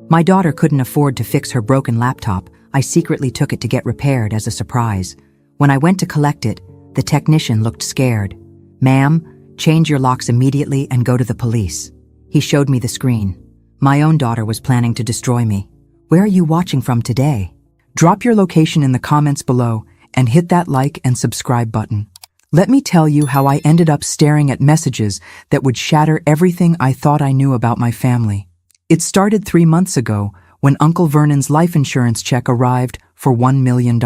My daughter couldn't afford to fix her broken laptop. I secretly took it to get repaired as a surprise. When I went to collect it, the technician looked scared. "Ma'am, change your locks immediately and go to the police." He showed me the screen. My own daughter was planning to destroy me. Where are you watching from today? Drop your location in the comments below and hit that like and subscribe button. Let me tell you how I ended up staring at messages that would shatter everything I thought I knew about my family. It started 3 months ago when Uncle Vernon's life insurance check arrived for $1 million.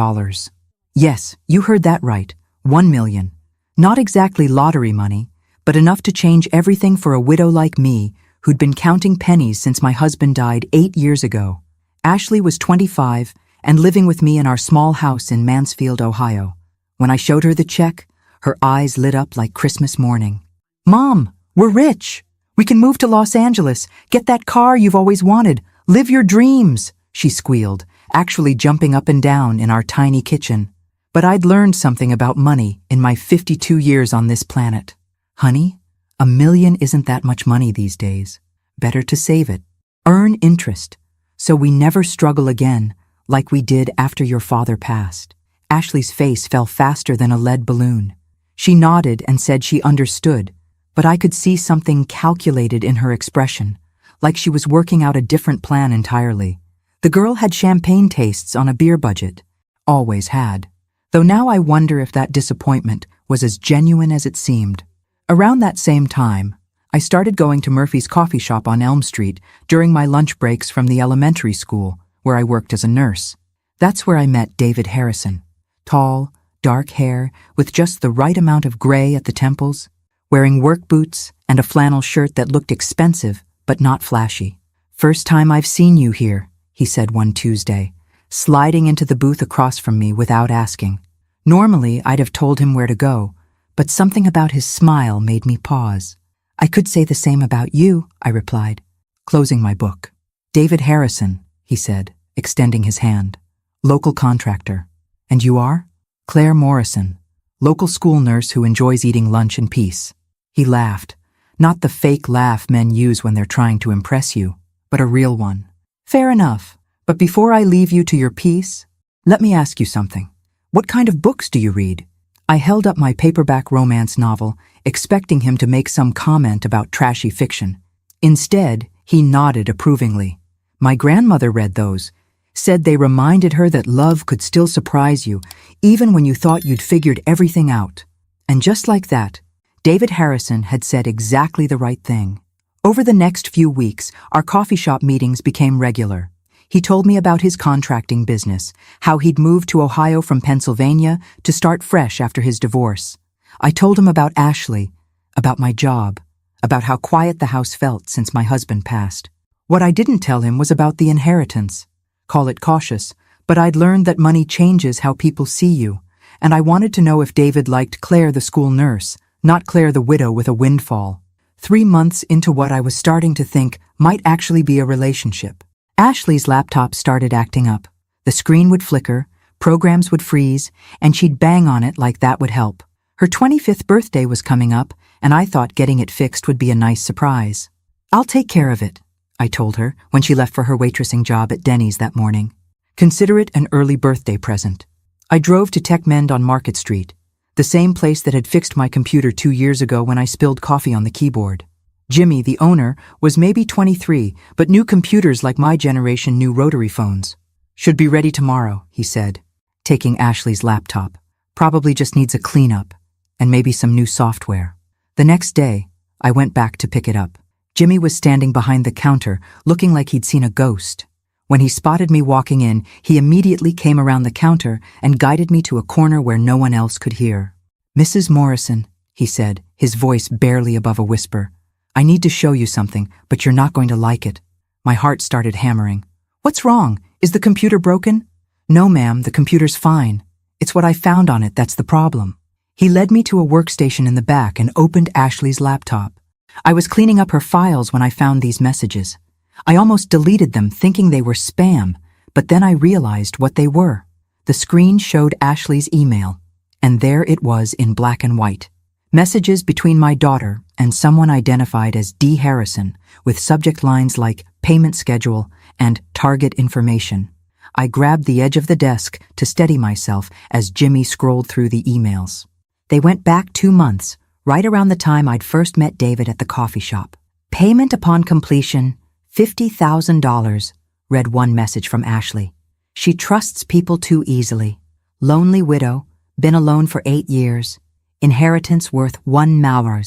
Yes, you heard that right, 1 million. Not exactly lottery money, but enough to change everything for a widow like me who'd been counting pennies since my husband died 8 years ago. Ashley was 25 and living with me in our small house in Mansfield, Ohio. When I showed her the check, her eyes lit up like Christmas morning. "Mom, we're rich. We can move to Los Angeles, get that car you've always wanted, live your dreams," she squealed, actually jumping up and down in our tiny kitchen. But I'd learned something about money in my 52 years on this planet. "Honey, $1 million isn't that much money these days. Better to save it. Earn interest, so we never struggle again like we did after your father passed." Ashley's face fell faster than a lead balloon. She nodded and said she understood, but I could see something calculated in her expression, like she was working out a different plan entirely. The girl had champagne tastes on a beer budget. Always had. Though now I wonder if that disappointment was as genuine as it seemed. Around that same time, I started going to Murphy's coffee shop on Elm Street during my lunch breaks from the elementary school, where I worked as a nurse. That's where I met David Harrison. Tall, dark hair, with just the right amount of gray at the temples, wearing work boots and a flannel shirt that looked expensive but not flashy. "First time I've seen you here," he said one Tuesday, sliding into the booth across from me without asking. Normally, I'd have told him where to go, but something about his smile made me pause. "I could say the same about you," I replied, closing my book. "David Harrison," he said, extending his hand. "Local contractor. And you are?" "Claire Morrison, local school nurse who enjoys eating lunch in peace." He laughed, not the fake laugh men use when they're trying to impress you, but a real one. "Fair enough, but before I leave you to your peace, let me ask you something. What kind of books do you read?" I held up my paperback romance novel, expecting him to make some comment about trashy fiction. Instead, he nodded approvingly. "My grandmother read those. Said they reminded her that love could still surprise you, even when you thought you'd figured everything out." And just like that, David Harrison had said exactly the right thing. Over the next few weeks, our coffee shop meetings became regular. He told me about his contracting business, how he'd moved to Ohio from Pennsylvania to start fresh after his divorce. I told him about Ashley, about my job, about how quiet the house felt since my husband passed. What I didn't tell him was about the inheritance. Call it cautious, but I'd learned that money changes how people see you, and I wanted to know if David liked Claire the school nurse, not Claire the widow with a windfall. 3 months into what I was starting to think might actually be a relationship, Ashley's laptop started acting up. The screen would flicker, programs would freeze, and she'd bang on it like that would help. Her 25th birthday was coming up, and I thought getting it fixed would be a nice surprise. "I'll take care of it," I told her when she left for her waitressing job at Denny's that morning. "Consider it an early birthday present." I drove to TechMend on Market Street, the same place that had fixed my computer 2 years ago when I spilled coffee on the keyboard. Jimmy, the owner, was maybe 23, but knew computers like my generation knew rotary phones. "Should be ready tomorrow," he said, taking Ashley's laptop. "Probably just needs a cleanup, and maybe some new software." The next day, I went back to pick it up. Jimmy was standing behind the counter, looking like he'd seen a ghost. When he spotted me walking in, he immediately came around the counter and guided me to a corner where no one else could hear. "Mrs. Morrison," he said, his voice barely above a whisper, "I need to show you something, but you're not going to like it." My heart started hammering. "What's wrong? Is the computer broken?" "No, ma'am, the computer's fine. It's what I found on it that's the problem." He led me to a workstation in the back and opened Ashley's laptop. I was cleaning up her files when I found these messages. I almost deleted them thinking they were spam, but then I realized what they were. The screen showed Ashley's email, and there it was in black and white. Messages between my daughter and someone identified as D. Harrison, with subject lines like payment schedule and target information. I grabbed the edge of the desk to steady myself as Jimmy scrolled through the emails. They went back 2 months, right around the time I'd first met David at the coffee shop. Payment upon completion, $50,000, read one message from Ashley. She trusts people too easily. Lonely widow, been alone for 8 years. Inheritance worth $1 million.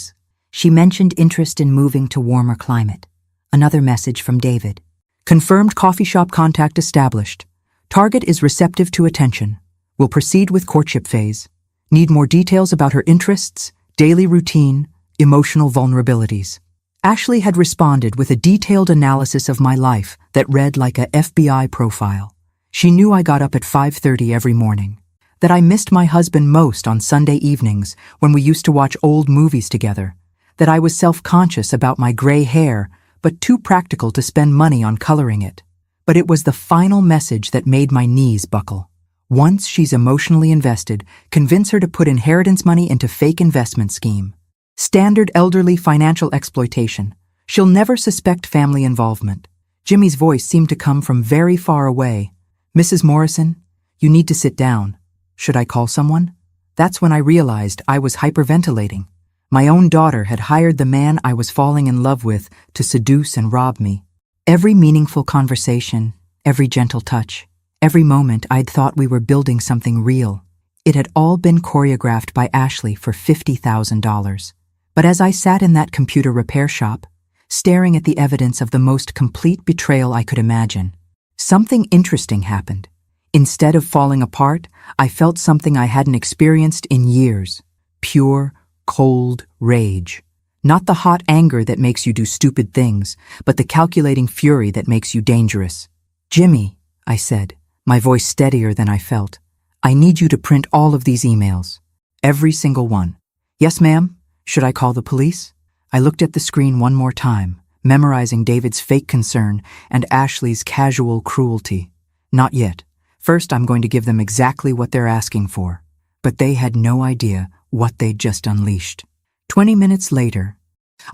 She mentioned interest in moving to warmer climate. Another message from David. Confirmed coffee shop contact established. Target is receptive to attention. Will proceed with courtship phase. Need more details about her interests, daily routine, emotional vulnerabilities. Ashley had responded with a detailed analysis of my life that read like a FBI profile. She knew I got up at 5:30 every morning, that I missed my husband most on Sunday evenings when we used to watch old movies together, that I was self-conscious about my gray hair but too practical to spend money on coloring it. But it was the final message that made my knees buckle. Once she's emotionally invested, convince her to put inheritance money into fake investment scheme. Standard elderly financial exploitation. She'll never suspect family involvement. Jimmy's voice seemed to come from very far away. Mrs. Morrison, you need to sit down. Should I call someone? That's when I realized I was hyperventilating. My own daughter had hired the man I was falling in love with to seduce and rob me. Every meaningful conversation, every gentle touch, every moment I'd thought we were building something real. It had all been choreographed by Ashley for $50,000. But as I sat in that computer repair shop, staring at the evidence of the most complete betrayal I could imagine, something interesting happened. Instead of falling apart, I felt something I hadn't experienced in years. Pure, cold rage. Not the hot anger that makes you do stupid things, but the calculating fury that makes you dangerous. Jimmy, I said, my voice steadier than I felt, I need you to print all of these emails. Every single one. Yes, ma'am? Should I call the police? I looked at the screen one more time, memorizing David's fake concern and Ashley's casual cruelty. Not yet. First, I'm going to give them exactly what they're asking for. But they had no idea what they'd just unleashed. 20 minutes later,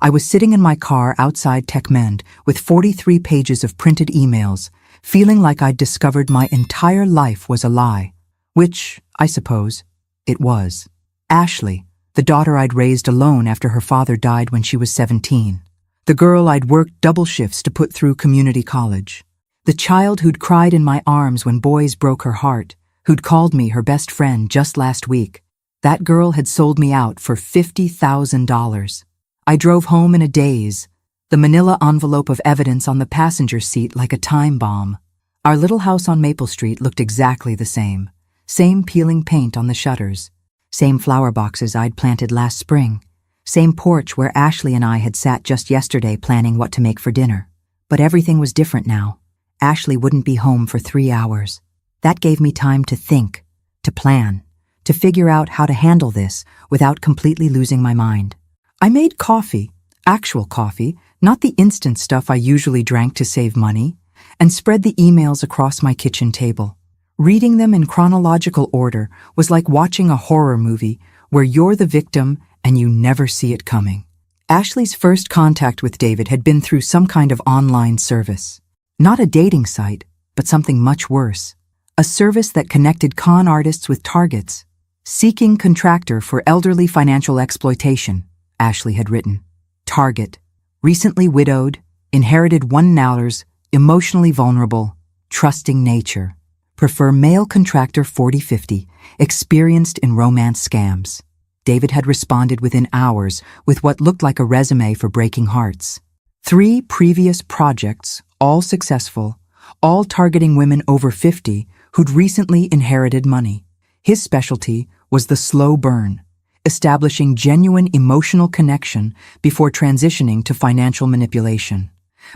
I was sitting in my car outside TechMend with 43 pages of printed emails, feeling like I'd discovered my entire life was a lie. Which, I suppose, it was. Ashley, the daughter I'd raised alone after her father died when she was 17. The girl I'd worked double shifts to put through community college. The child who'd cried in my arms when boys broke her heart, who'd called me her best friend just last week. That girl had sold me out for $50,000. I drove home in a daze, the manila envelope of evidence on the passenger seat like a time bomb. Our little house on Maple Street looked exactly the same. Same peeling paint on the shutters. Same flower boxes I'd planted last spring. Same porch where Ashley and I had sat just yesterday planning what to make for dinner. But everything was different now. Ashley wouldn't be home for 3 hours. That gave me time to think, to plan, to figure out how to handle this without completely losing my mind. I made coffee, actual coffee, not the instant stuff I usually drank to save money, and spread the emails across my kitchen table. Reading them in chronological order was like watching a horror movie where you're the victim and you never see it coming. Ashley's first contact with David had been through some kind of online service. Not a dating site, but something much worse. A service that connected con artists with targets. Seeking contractor for elderly financial exploitation, Ashley had written. Target. Recently widowed, inherited $1 million, emotionally vulnerable, trusting nature. Prefer male contractor 40-50, experienced in romance scams. David had responded within hours with what looked like a resume for breaking hearts. 3 previous projects, all successful, all targeting women over 50 who'd recently inherited money. His specialty was the slow burn, establishing genuine emotional connection before transitioning to financial manipulation.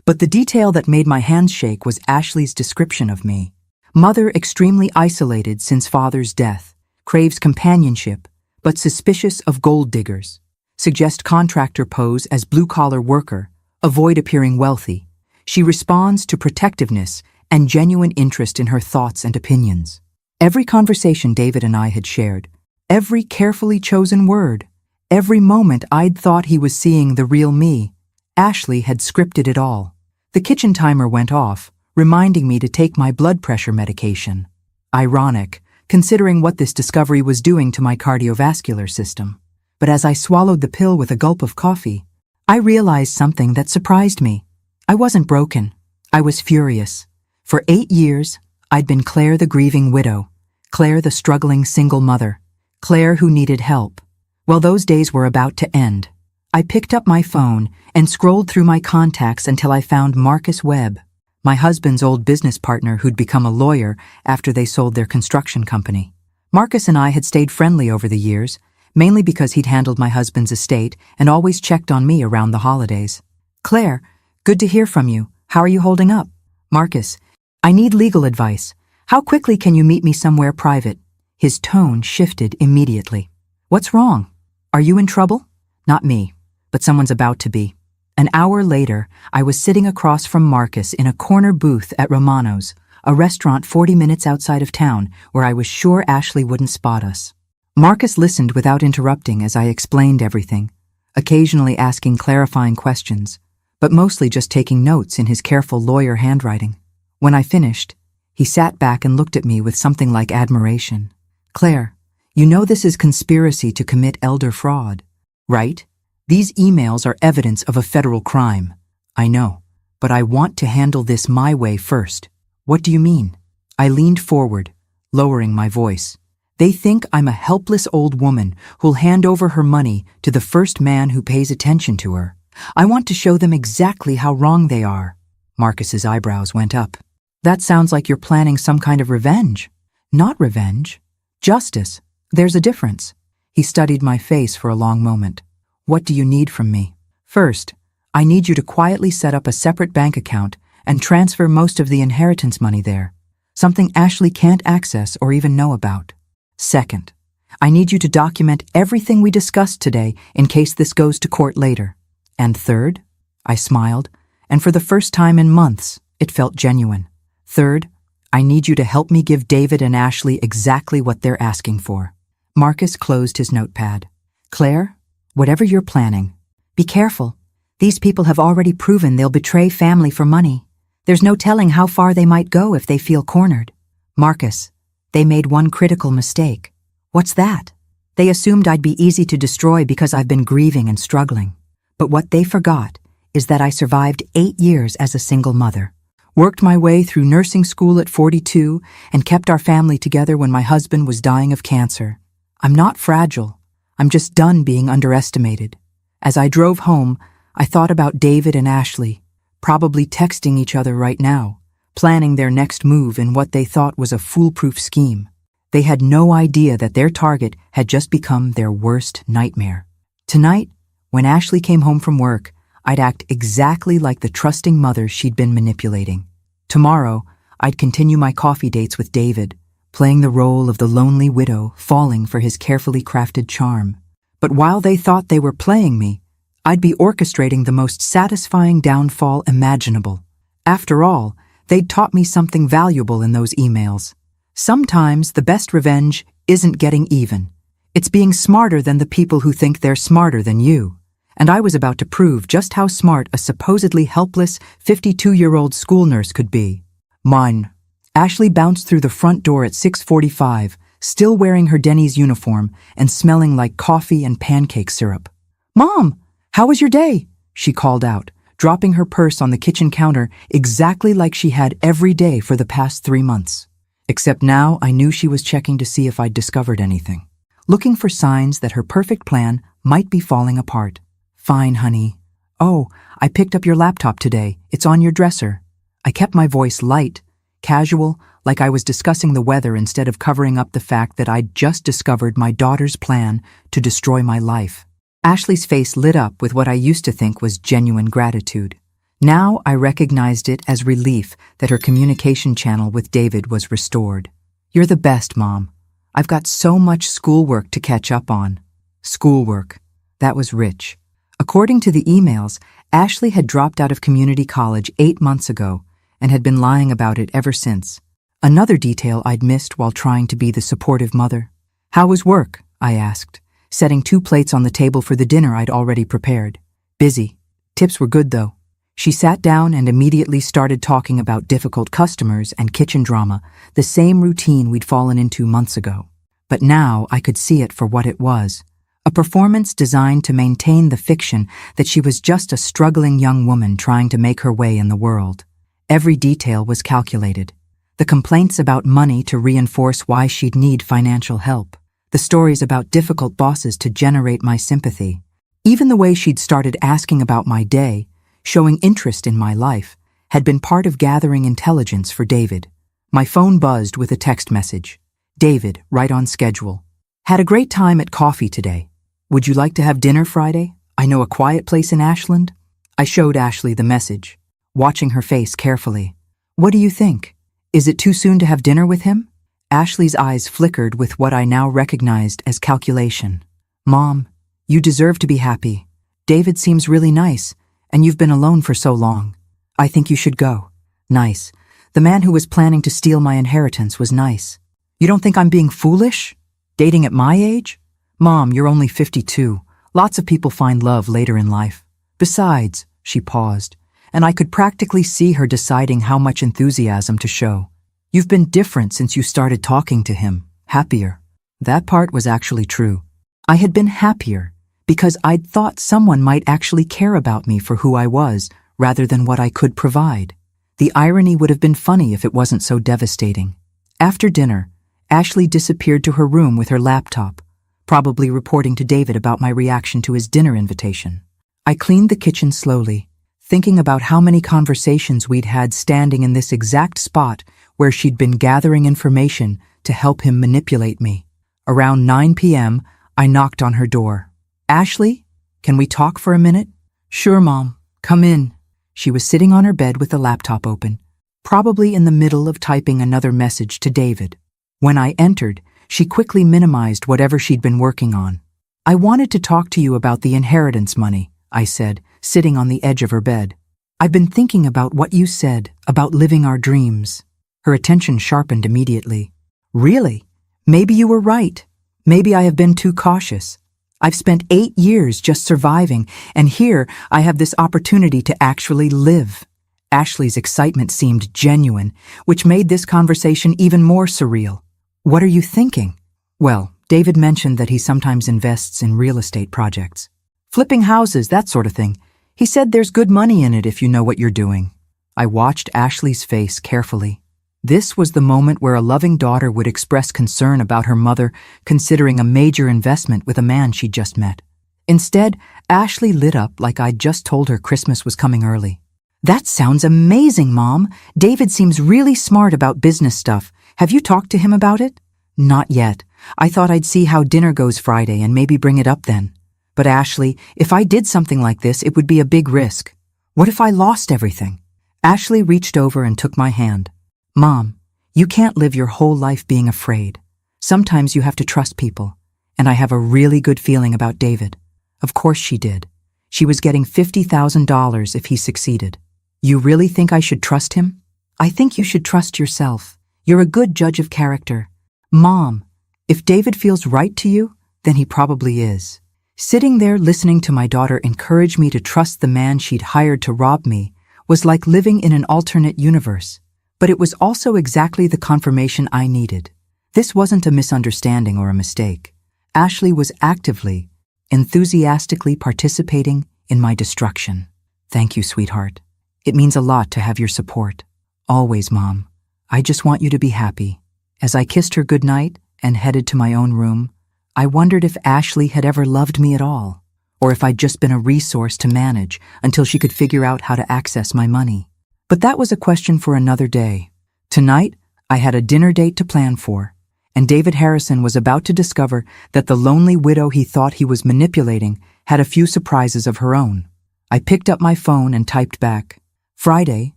But the detail that made my hands shake was Ashley's description of me. Mother extremely isolated since father's death, craves companionship, but suspicious of gold diggers. Suggest contractor pose as blue-collar worker, avoid appearing wealthy. She responds to protectiveness and genuine interest in her thoughts and opinions. Every conversation David and I had shared, every carefully chosen word, Every moment I'd thought he was seeing the real me. Ashley had scripted it all. The kitchen timer went off, reminding me to take my blood pressure medication. Ironic, considering what this discovery was doing to my cardiovascular system. But as I swallowed the pill with a gulp of coffee, I realized something that surprised me. I wasn't broken. I was furious. For 8 years, I'd been Claire the grieving widow, Claire the struggling single mother, Claire who needed help. Well, those days were about to end. I picked up my phone and scrolled through my contacts until I found Marcus Webb, my husband's old business partner who'd become a lawyer after they sold their construction company. Marcus and I had stayed friendly over the years, mainly because he'd handled my husband's estate and always checked on me around the holidays. "Claire, good to hear from you. How are you holding up?" "Marcus, I need legal advice. How quickly can you meet me somewhere private?" His tone shifted immediately. "What's wrong? Are you in trouble?" "Not me, but someone's about to be." An hour later, I was sitting across from Marcus in a corner booth at Romano's, a restaurant 40 minutes outside of town where I was sure Ashley wouldn't spot us. Marcus listened without interrupting as I explained everything, occasionally asking clarifying questions, but mostly just taking notes in his careful lawyer handwriting. When I finished, he sat back and looked at me with something like admiration. "Claire, you know this is conspiracy to commit elder fraud, right? These emails are evidence of a federal crime." "I know, but I want to handle this my way first." "What do you mean?" I leaned forward, lowering my voice. "They think I'm a helpless old woman who'll hand over her money to the first man who pays attention to her. I want to show them exactly how wrong they are." Marcus's eyebrows went up. "That sounds like you're planning some kind of revenge." "Not revenge. Justice. There's a difference." He studied my face for a long moment. "What do you need from me?" "First, I need you to quietly set up a separate bank account and transfer most of the inheritance money there, something Ashley can't access or even know about. Second, I need you to document everything we discussed today in case this goes to court later. And third," I smiled, and for the first time in months, it felt genuine. "Third, I need you to help me give David and Ashley exactly what they're asking for." Marcus closed his notepad. "Claire, whatever you're planning, be careful. These people have already proven they'll betray family for money. There's no telling how far they might go if they feel cornered." "Marcus, they made one critical mistake." "What's that?" "They assumed I'd be easy to destroy because I've been grieving and struggling. But what they forgot is that I survived 8 years as a single mother, worked my way through nursing school at 42, and kept our family together when my husband was dying of cancer. I'm not fragile. I'm just done being underestimated." As I drove home, I thought about David and Ashley, probably texting each other right now, planning their next move in what they thought was a foolproof scheme. They had no idea that their target had just become their worst nightmare. Tonight, when Ashley came home from work, I'd act exactly like the trusting mother she'd been manipulating. Tomorrow, I'd continue my coffee dates with David, playing the role of the lonely widow falling for his carefully crafted charm. But while they thought they were playing me, I'd be orchestrating the most satisfying downfall imaginable. After all, they'd taught me something valuable in those emails. Sometimes the best revenge isn't getting even. It's being smarter than the people who think they're smarter than you. And I was about to prove just how smart a supposedly helpless 52-year-old school nurse could be. Mine. Ashley bounced through the front door at 6:45, still wearing her Denny's uniform and smelling like coffee and pancake syrup. "Mom, how was your day?" she called out, dropping her purse on the kitchen counter exactly like she had every day for the past 3 months. Except now I knew she was checking to see if I'd discovered anything, looking for signs that her perfect plan might be falling apart. "Fine, honey. Oh, I picked up your laptop today. It's on your dresser." I kept my voice light, casual, like I was discussing the weather instead of covering up the fact that I'd just discovered my daughter's plan to destroy my life. Ashley's face lit up with what I used to think was genuine gratitude. Now I recognized it as relief that her communication channel with David was restored. "You're the best, Mom. I've got so much schoolwork to catch up on." Schoolwork. That was rich. According to the emails, Ashley had dropped out of community college 8 months ago and had been lying about it ever since. Another detail I'd missed while trying to be the supportive mother. "How was work?" I asked, setting 2 plates on the table for the dinner I'd already prepared. Busy. Tips were good, though. She sat down and immediately started talking about difficult customers and kitchen drama, the same routine we'd fallen into months ago. But now I could see it for what it was. A performance designed to maintain the fiction that she was just a struggling young woman trying to make her way in the world. Every detail was calculated. The complaints about money to reinforce why she'd need financial help. The stories about difficult bosses to generate my sympathy. Even the way she'd started asking about my day, showing interest in my life, had been part of gathering intelligence for David. My phone buzzed with a text message. David, right on schedule. Had a great time at coffee today. Would you like to have dinner Friday? I know a quiet place in Ashland. I showed Ashley the message, watching her face carefully. What do you think? Is it too soon to have dinner with him? Ashley's eyes flickered with what I now recognized as calculation. Mom, you deserve to be happy. David seems really nice, and you've been alone for so long. I think you should go. Nice. The man who was planning to steal my inheritance was nice. You don't think I'm being foolish? Dating at my age? Mom, you're only 52. Lots of people find love later in life. Besides, she paused, and I could practically see her deciding how much enthusiasm to show. You've been different since you started talking to him, happier. That part was actually true. I had been happier because I'd thought someone might actually care about me for who I was rather than what I could provide. The irony would have been funny if it wasn't so devastating. After dinner, Ashley disappeared to her room with her laptop, probably reporting to David about my reaction to his dinner invitation. I cleaned the kitchen slowly, thinking about how many conversations we'd had standing in this exact spot where she'd been gathering information to help him manipulate me. Around 9 p.m., I knocked on her door. Ashley, can we talk for a minute? Sure, Mom. Come in. She was sitting on her bed with the laptop open, probably in the middle of typing another message to David. When I entered, she quickly minimized whatever she'd been working on. I wanted to talk to you about the inheritance money, I said, sitting on the edge of her bed. I've been thinking about what you said about living our dreams. Her attention sharpened immediately. Really? Maybe you were right. Maybe I have been too cautious. I've spent 8 years just surviving, and here I have this opportunity to actually live. Ashley's excitement seemed genuine, which made this conversation even more surreal. What are you thinking? Well, David mentioned that he sometimes invests in real estate projects. Flipping houses, that sort of thing. He said there's good money in it if you know what you're doing. I watched Ashley's face carefully. This was the moment where a loving daughter would express concern about her mother considering a major investment with a man she'd just met. Instead, Ashley lit up like I'd just told her Christmas was coming early. That sounds amazing, Mom. David seems really smart about business stuff. Have you talked to him about it? Not yet. I thought I'd see how dinner goes Friday and maybe bring it up then. But Ashley, if I did something like this, it would be a big risk. What if I lost everything? Ashley reached over and took my hand. Mom, you can't live your whole life being afraid. Sometimes you have to trust people. And I have a really good feeling about David. Of course she did. She was getting $50,000 if he succeeded. You really think I should trust him? I think you should trust yourself. You're a good judge of character. Mom, if David feels right to you, then he probably is. Sitting there listening to my daughter encourage me to trust the man she'd hired to rob me was like living in an alternate universe. But it was also exactly the confirmation I needed. This wasn't a misunderstanding or a mistake. Ashley was actively, enthusiastically participating in my destruction. Thank you, sweetheart. It means a lot to have your support. Always, Mom. I just want you to be happy. As I kissed her goodnight and headed to my own room, I wondered if Ashley had ever loved me at all, or if I'd just been a resource to manage until she could figure out how to access my money. But that was a question for another day. Tonight, I had a dinner date to plan for, and David Harrison was about to discover that the lonely widow he thought he was manipulating had a few surprises of her own. I picked up my phone and typed back, "Friday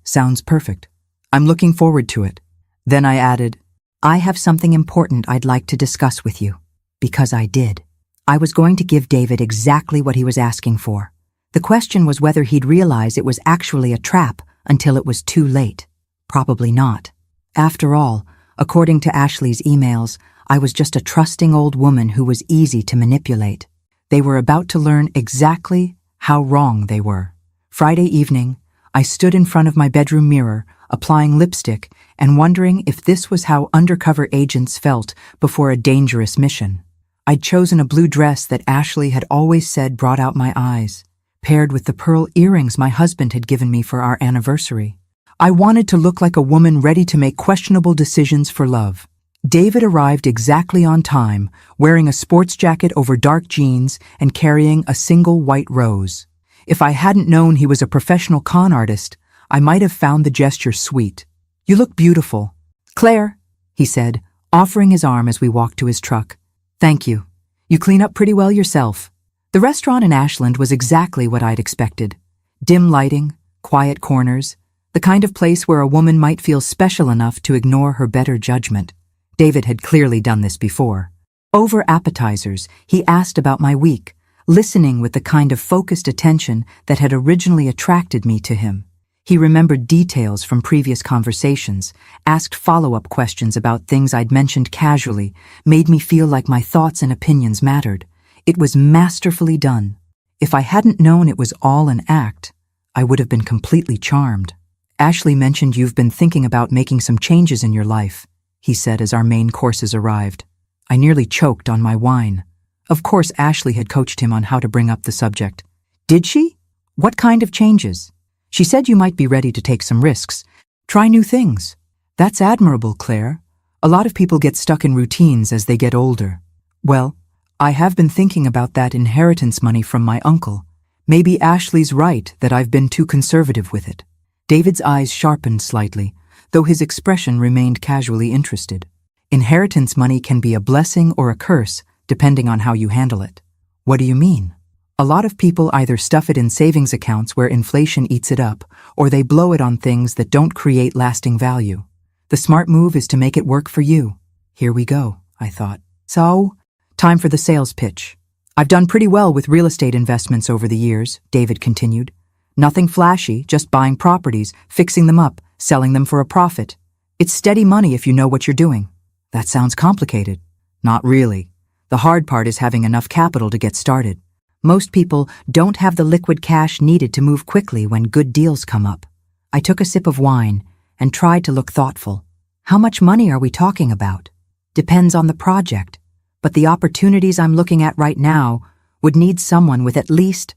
sounds perfect. I'm looking forward to it." Then I added, "I have something important I'd like to discuss with you." Because I did. I was going to give David exactly what he was asking for. The question was whether he'd realize it was actually a trap until it was too late. Probably not. After all, according to Ashley's emails, I was just a trusting old woman who was easy to manipulate. They were about to learn exactly how wrong they were. Friday evening, I stood in front of my bedroom mirror, applying lipstick and wondering if this was how undercover agents felt before a dangerous mission. I'd chosen a blue dress that Ashley had always said brought out my eyes, paired with the pearl earrings my husband had given me for our anniversary. I wanted to look like a woman ready to make questionable decisions for love. David arrived exactly on time, wearing a sports jacket over dark jeans and carrying a single white rose. If I hadn't known he was a professional con artist, I might have found the gesture sweet. "You look beautiful." "Claire," he said, offering his arm as we walked to his truck. "Thank you. You clean up pretty well yourself." The restaurant in Ashland was exactly what I'd expected. Dim lighting, quiet corners, the kind of place where a woman might feel special enough to ignore her better judgment. David had clearly done this before. Over appetizers, he asked about my week, listening with the kind of focused attention that had originally attracted me to him. He remembered details from previous conversations, asked follow-up questions about things I'd mentioned casually, made me feel like my thoughts and opinions mattered. It was masterfully done. If I hadn't known it was all an act, I would have been completely charmed. "Ashley mentioned you've been thinking about making some changes in your life," he said as our main courses arrived. I nearly choked on my wine. Of course Ashley had coached him on how to bring up the subject. "Did she? What kind of changes?" "She said you might be ready to take some risks. Try new things." "That's admirable, Claire. A lot of people get stuck in routines as they get older." "Well, I have been thinking about that inheritance money from my uncle. Maybe Ashley's right that I've been too conservative with it." David's eyes sharpened slightly, though his expression remained casually interested. "Inheritance money can be a blessing or a curse, depending on how you handle it." "What do you mean?" "A lot of people either stuff it in savings accounts where inflation eats it up, or they blow it on things that don't create lasting value. The smart move is to make it work for you." Here we go, I thought. "So, time for the sales pitch. I've done pretty well with real estate investments over the years," David continued. "Nothing flashy, just buying properties, fixing them up, selling them for a profit. It's steady money if you know what you're doing." "That sounds complicated." "Not really. The hard part is having enough capital to get started. Most people don't have the liquid cash needed to move quickly when good deals come up." I took a sip of wine and tried to look thoughtful. "How much money are we talking about?" "Depends on the project, but the opportunities I'm looking at right now would need someone with at least,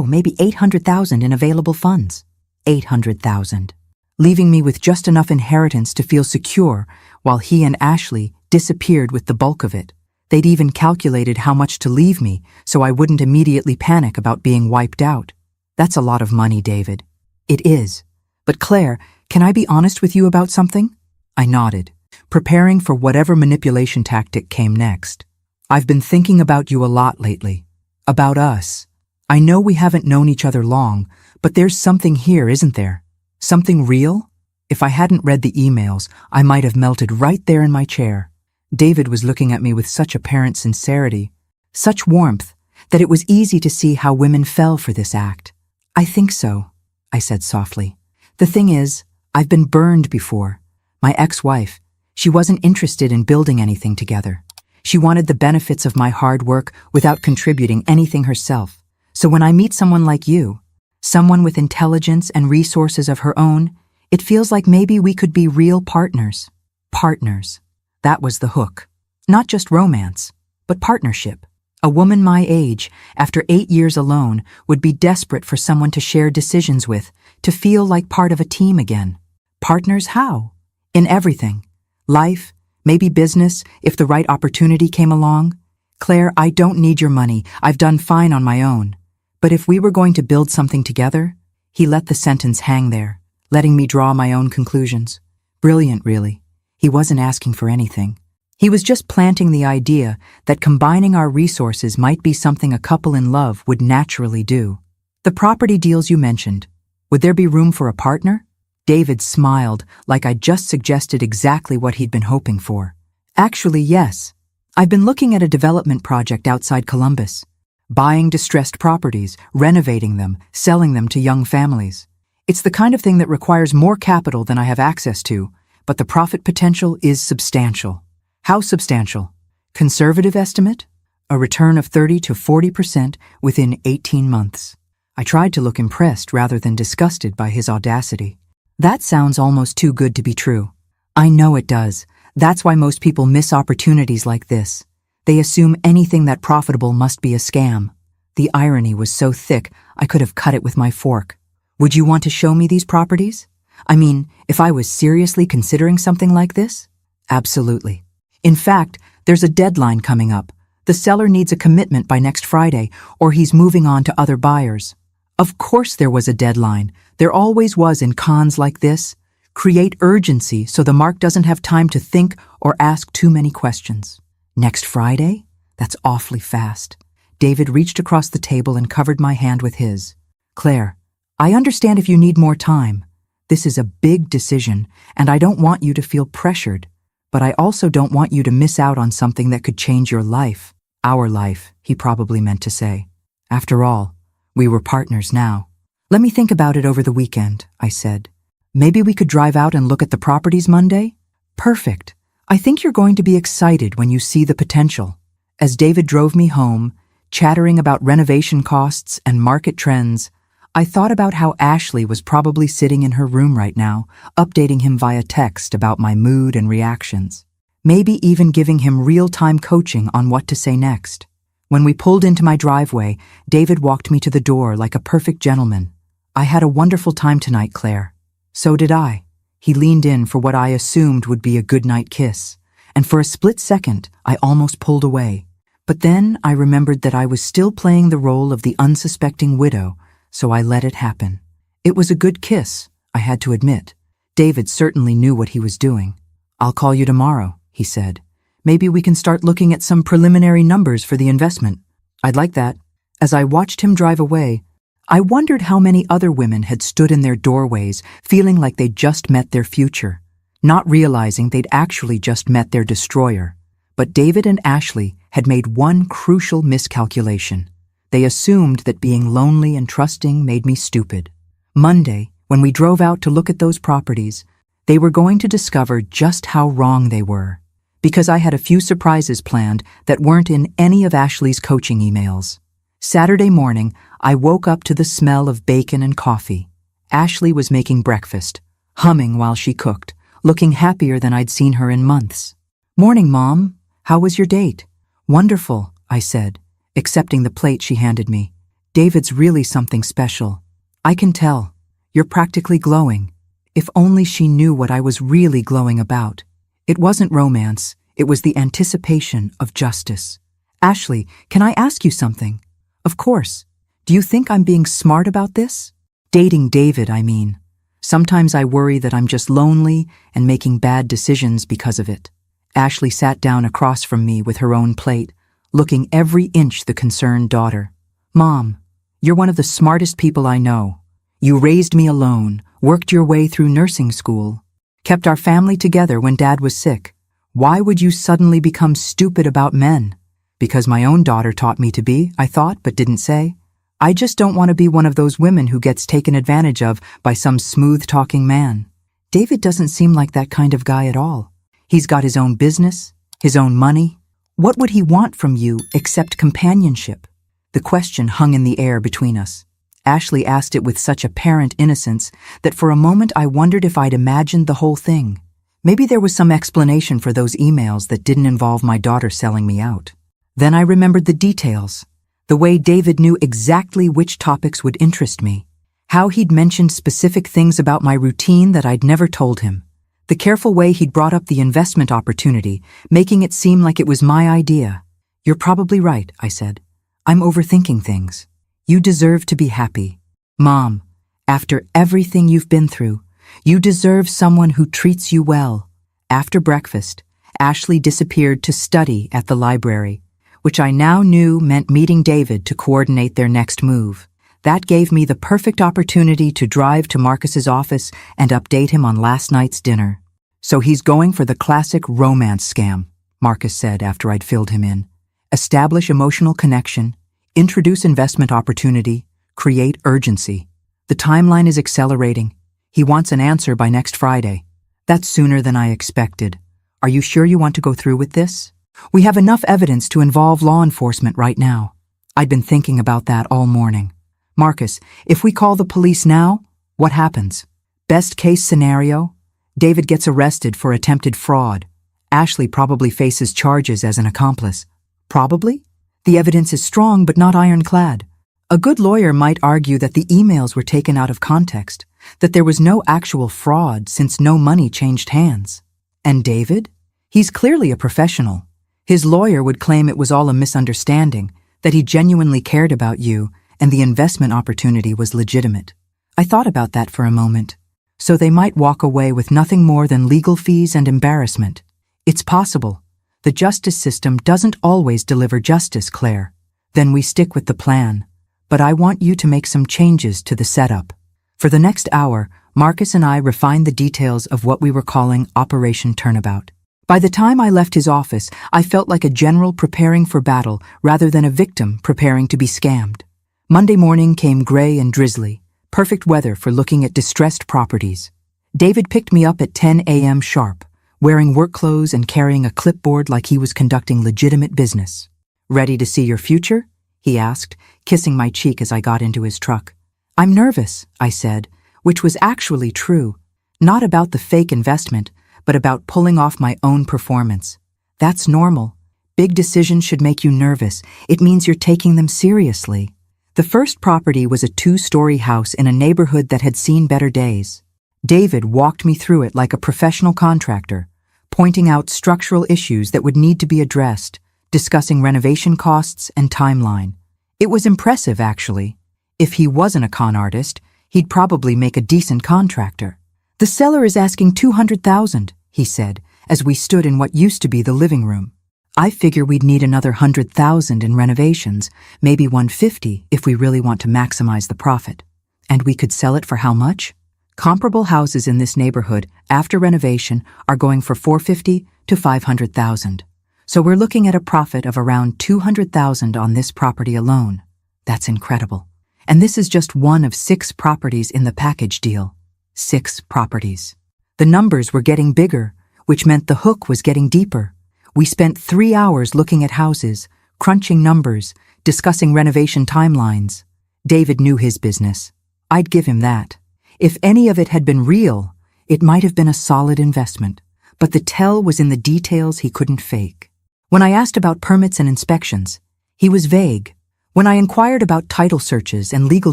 maybe 800,000 in available funds." 800,000. Leaving me with just enough inheritance to feel secure while he and Ashley disappeared with the bulk of it. They'd even calculated how much to leave me so I wouldn't immediately panic about being wiped out. "That's a lot of money, David." "It is. But Claire, can I be honest with you about something?" I nodded, preparing for whatever manipulation tactic came next. "I've been thinking about you a lot lately. About us. I know we haven't known each other long, but there's something here, isn't there? Something real?" If I hadn't read the emails, I might have melted right there in my chair. David was looking at me with such apparent sincerity, such warmth, that it was easy to see how women fell for this act. "I think so," I said softly. "The thing is, I've been burned before. My ex-wife, she wasn't interested in building anything together. She wanted the benefits of my hard work without contributing anything herself. So when I meet someone like you, someone with intelligence and resources of her own, it feels like maybe we could be real partners." Partners. That was the hook. Not just romance, but partnership. A woman my age, after 8 years alone, would be desperate for someone to share decisions with, to feel like part of a team again. Partners how? In everything. Life, maybe business, if the right opportunity came along. "Claire, I don't need your money. I've done fine on my own. But if we were going to build something together," he let the sentence hang there, letting me draw my own conclusions. Brilliant, really. He wasn't asking for anything. He was just planting the idea that combining our resources might be something a couple in love would naturally do. "The property deals you mentioned, would there be room for a partner?" David smiled like I'd just suggested exactly what he'd been hoping for. "Actually, yes. I've been looking at a development project outside Columbus. Buying distressed properties, renovating them, selling them to young families. It's the kind of thing that requires more capital than I have access to, but the profit potential is substantial. How substantial? Conservative estimate? A return of 30 to 40% within 18 months. I tried to look impressed rather than disgusted by his audacity. That sounds almost too good to be true. I know it does. That's why most people miss opportunities like this. They assume anything that profitable must be a scam. The irony was so thick, I could have cut it with my fork. Would you want to show me these properties? I mean, if I was seriously considering something like this? Absolutely. In fact, there's a deadline coming up. The seller needs a commitment by next Friday, or he's moving on to other buyers. Of course there was a deadline. There always was in cons like this. Create urgency so the mark doesn't have time to think or ask too many questions. Next Friday? That's awfully fast. David reached across the table and covered my hand with his. Claire, I understand if you need more time. This is a big decision, and I don't want you to feel pressured. But I also don't want you to miss out on something that could change your life. Our life, he probably meant to say. After all, we were partners now. Let me think about it over the weekend, I said. Maybe we could drive out and look at the properties Monday? Perfect. I think you're going to be excited when you see the potential. As David drove me home, chattering about renovation costs and market trends, I thought about how Ashley was probably sitting in her room right now, updating him via text about my mood and reactions. Maybe even giving him real-time coaching on what to say next. When we pulled into my driveway, David walked me to the door like a perfect gentleman. I had a wonderful time tonight, Claire. So did I. He leaned in for what I assumed would be a goodnight kiss, and for a split second, I almost pulled away. But then I remembered that I was still playing the role of the unsuspecting widow, so I let it happen. It was a good kiss, I had to admit. David certainly knew what he was doing. I'll call you tomorrow, he said. Maybe we can start looking at some preliminary numbers for the investment. I'd like that. As I watched him drive away, I wondered how many other women had stood in their doorways feeling like they'd just met their future, not realizing they'd actually just met their destroyer. But David and Ashley had made one crucial miscalculation. They assumed that being lonely and trusting made me stupid. Monday, when we drove out to look at those properties, they were going to discover just how wrong they were, because I had a few surprises planned that weren't in any of Ashley's coaching emails. Saturday morning, I woke up to the smell of bacon and coffee. Ashley was making breakfast, humming while she cooked, looking happier than I'd seen her in months. Morning, Mom. How was your date? Wonderful, I said, accepting the plate she handed me. David's really something special. I can tell. You're practically glowing. If only she knew what I was really glowing about. It wasn't romance. It was the anticipation of justice. Ashley, can I ask you something? Of course. Do you think I'm being smart about this? Dating David, I mean. Sometimes I worry that I'm just lonely and making bad decisions because of it. Ashley sat down across from me with her own plate, looking every inch the concerned daughter. Mom, you're one of the smartest people I know. You raised me alone, worked your way through nursing school, kept our family together when Dad was sick. Why would you suddenly become stupid about men? Because my own daughter taught me to be, I thought, but didn't say. I just don't want to be one of those women who gets taken advantage of by some smooth-talking man. David doesn't seem like that kind of guy at all. He's got his own business, his own money. What would he want from you except companionship? The question hung in the air between us. Ashley asked it with such apparent innocence that for a moment I wondered if I'd imagined the whole thing. Maybe there was some explanation for those emails that didn't involve my daughter selling me out. Then I remembered the details. The way David knew exactly which topics would interest me. How he'd mentioned specific things about my routine that I'd never told him. The careful way he'd brought up the investment opportunity, making it seem like it was my idea. You're probably right, I said. I'm overthinking things. You deserve to be happy. Mom, after everything you've been through, you deserve someone who treats you well. After breakfast, Ashley disappeared to study at the library, which I now knew meant meeting David to coordinate their next move. That gave me the perfect opportunity to drive to Marcus's office and update him on last night's dinner. So he's going for the classic romance scam, Marcus said after I'd filled him in. Establish emotional connection, introduce investment opportunity, create urgency. The timeline is accelerating. He wants an answer by next Friday. That's sooner than I expected. Are you sure you want to go through with this? We have enough evidence to involve law enforcement right now. I'd been thinking about that all morning. Marcus, if we call the police now, what happens? Best case scenario, David gets arrested for attempted fraud. Ashley probably faces charges as an accomplice. Probably? The evidence is strong but not ironclad. A good lawyer might argue that the emails were taken out of context, that there was no actual fraud since no money changed hands. And David? He's clearly a professional. His lawyer would claim it was all a misunderstanding, that he genuinely cared about you, and the investment opportunity was legitimate. I thought about that for a moment. So they might walk away with nothing more than legal fees and embarrassment. It's possible. The justice system doesn't always deliver justice, Claire. Then we stick with the plan. But I want you to make some changes to the setup. For the next hour, Marcus and I refined the details of what we were calling Operation Turnabout. By the time I left his office, I felt like a general preparing for battle rather than a victim preparing to be scammed. Monday morning came gray and drizzly, perfect weather for looking at distressed properties. David picked me up at 10 a.m. sharp, wearing work clothes and carrying a clipboard like he was conducting legitimate business. "Ready to see your future?" he asked, kissing my cheek as I got into his truck. "I'm nervous," I said, which was actually true. Not about the fake investment, but about pulling off my own performance. That's normal. Big decisions should make you nervous. It means you're taking them seriously. The first property was a 2-story house in a neighborhood that had seen better days. David walked me through it like a professional contractor, pointing out structural issues that would need to be addressed, discussing renovation costs and timeline. It was impressive, actually. If he wasn't a con artist, he'd probably make a decent contractor. "The seller is asking $200,000, he said, as we stood in what used to be the living room. "I figure we'd need another $100,000 in renovations, maybe $150 if we really want to maximize the profit. And we could sell it for how much? Comparable houses in this neighborhood, after renovation, are going for $450,000 to $500,000. So we're looking at a profit of around $200,000 on this property alone. That's incredible. And this is just one of 6 properties in the package deal. 6 properties. The numbers were getting bigger, which meant the hook was getting deeper. We spent 3 hours looking at houses, crunching numbers, discussing renovation timelines. David knew his business. I'd give him that. If any of it had been real, it might have been a solid investment. But the tell was in the details he couldn't fake. When I asked about permits and inspections, he was vague. When I inquired about title searches and legal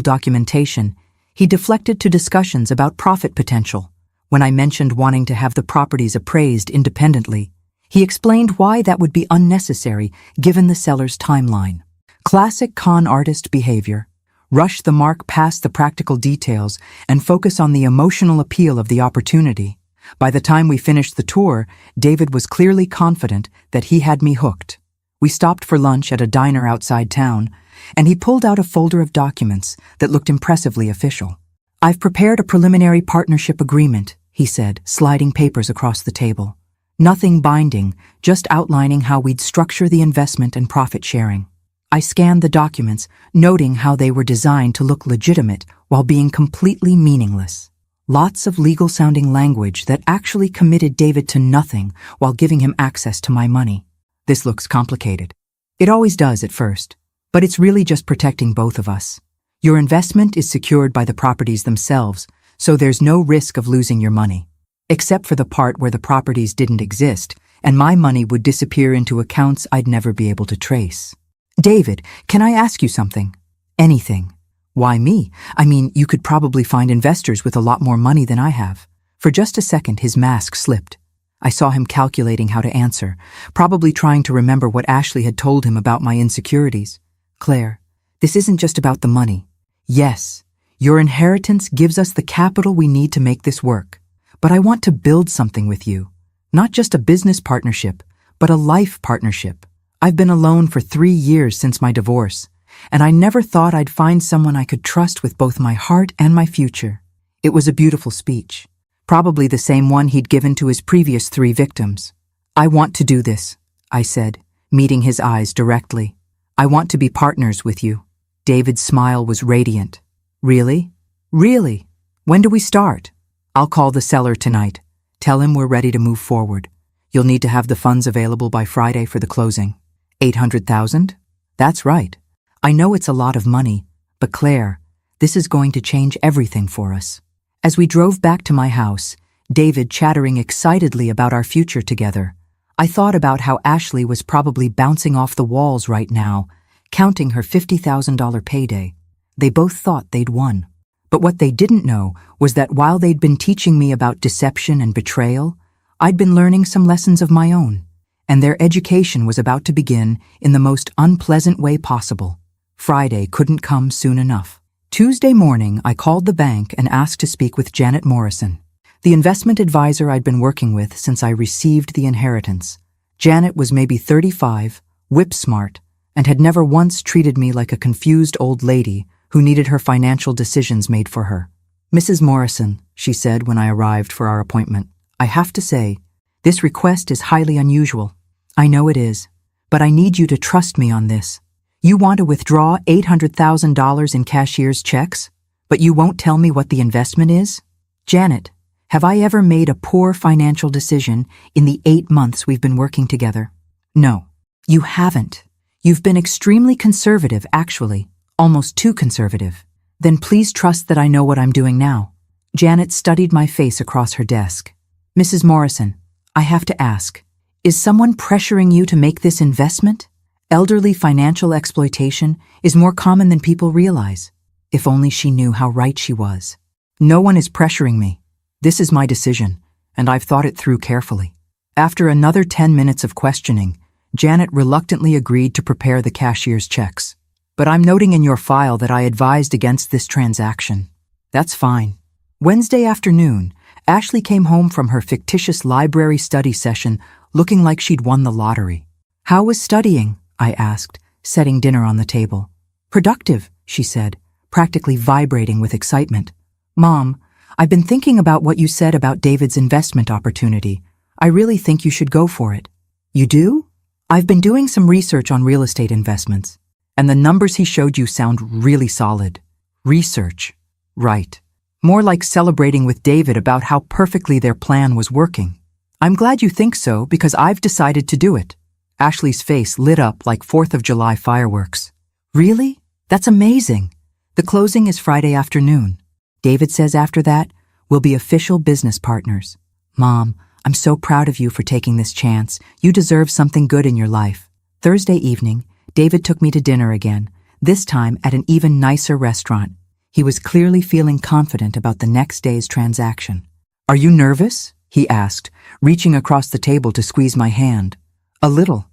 documentation, he deflected to discussions about profit potential. When I mentioned wanting to have the properties appraised independently, he explained why that would be unnecessary given the seller's timeline. Classic con artist behavior. Rush the mark past the practical details and focus on the emotional appeal of the opportunity. By the time we finished the tour, David was clearly confident that he had me hooked. We stopped for lunch at a diner outside town, and he pulled out a folder of documents that looked impressively official. "I've prepared a preliminary partnership agreement," he said, sliding papers across the table. "Nothing binding, just outlining how we'd structure the investment and profit sharing." I scanned the documents, noting how they were designed to look legitimate while being completely meaningless. Lots of legal-sounding language that actually committed David to nothing while giving him access to my money. This looks complicated. It always does at first, but it's really just protecting both of us. Your investment is secured by the properties themselves, so there's no risk of losing your money. Except for the part where the properties didn't exist, and my money would disappear into accounts I'd never be able to trace. "David, can I ask you something?" "Anything." "Why me? I mean, you could probably find investors with a lot more money than I have." For just a second, his mask slipped. I saw him calculating how to answer, probably trying to remember what Ashley had told him about my insecurities. "Claire, this isn't just about the money. Yes, your inheritance gives us the capital we need to make this work. But I want to build something with you. Not just a business partnership, but a life partnership. I've been alone for 3 years since my divorce, and I never thought I'd find someone I could trust with both my heart and my future." It was a beautiful speech, probably the same one he'd given to his previous 3 victims. "I want to do this," I said, meeting his eyes directly. "I want to be partners with you." David's smile was radiant. "Really? Really? When do we start?" "I'll call the seller tonight. Tell him we're ready to move forward. You'll need to have the funds available by Friday for the closing. 800,000? That's right. I know it's a lot of money, but Claire, this is going to change everything for us. As we drove back to my house, David chattering excitedly about our future together, I thought about how Ashley was probably bouncing off the walls right now, counting her $50,000 payday. They both thought they'd won. But what they didn't know was that while they'd been teaching me about deception and betrayal, I'd been learning some lessons of my own, and their education was about to begin in the most unpleasant way possible. Friday couldn't come soon enough. Tuesday morning, I called the bank and asked to speak with Janet Morrison, the investment advisor I'd been working with since I received the inheritance. Janet was maybe 35, whip-smart, and had never once treated me like a confused old lady who needed her financial decisions made for her. "Mrs. Morrison," she said when I arrived for our appointment, "I have to say, this request is highly unusual. I know it is, but I need you to trust me on this. You want to withdraw $800,000 in cashier's checks, but you won't tell me what the investment is? Janet, have I ever made a poor financial decision in the 8 months we've been working together? No, you haven't. You've been extremely conservative, actually, almost too conservative. Then please trust that I know what I'm doing now." Janet studied my face across her desk. "Mrs. Morrison, I have to ask, is someone pressuring you to make this investment? Elderly financial exploitation is more common than people realize." If only she knew how right she was. "No one is pressuring me. This is my decision, and I've thought it through carefully." After another 10 minutes of questioning, Janet reluctantly agreed to prepare the cashier's checks. "But I'm noting in your file that I advised against this transaction." "That's fine." Wednesday afternoon, Ashley came home from her fictitious library study session looking like she'd won the lottery. "How was studying?" I asked, setting dinner on the table. "Productive," she said, practically vibrating with excitement. "Mom, I've been thinking about what you said about David's investment opportunity. I really think you should go for it." "You do?" "I've been doing some research on real estate investments, and the numbers he showed you sound really solid." "Research." "Right. More like celebrating with David about how perfectly their plan was working." "I'm glad you think so, because I've decided to do it." Ashley's face lit up like 4th of July fireworks. "Really? That's amazing. The closing is Friday afternoon. David says after that, we'll be official business partners." "Mom, I'm so proud of you for taking this chance. You deserve something good in your life." Thursday evening, David took me to dinner again, this time at an even nicer restaurant. He was clearly feeling confident about the next day's transaction. "Are you nervous?" he asked, reaching across the table to squeeze my hand. "A little.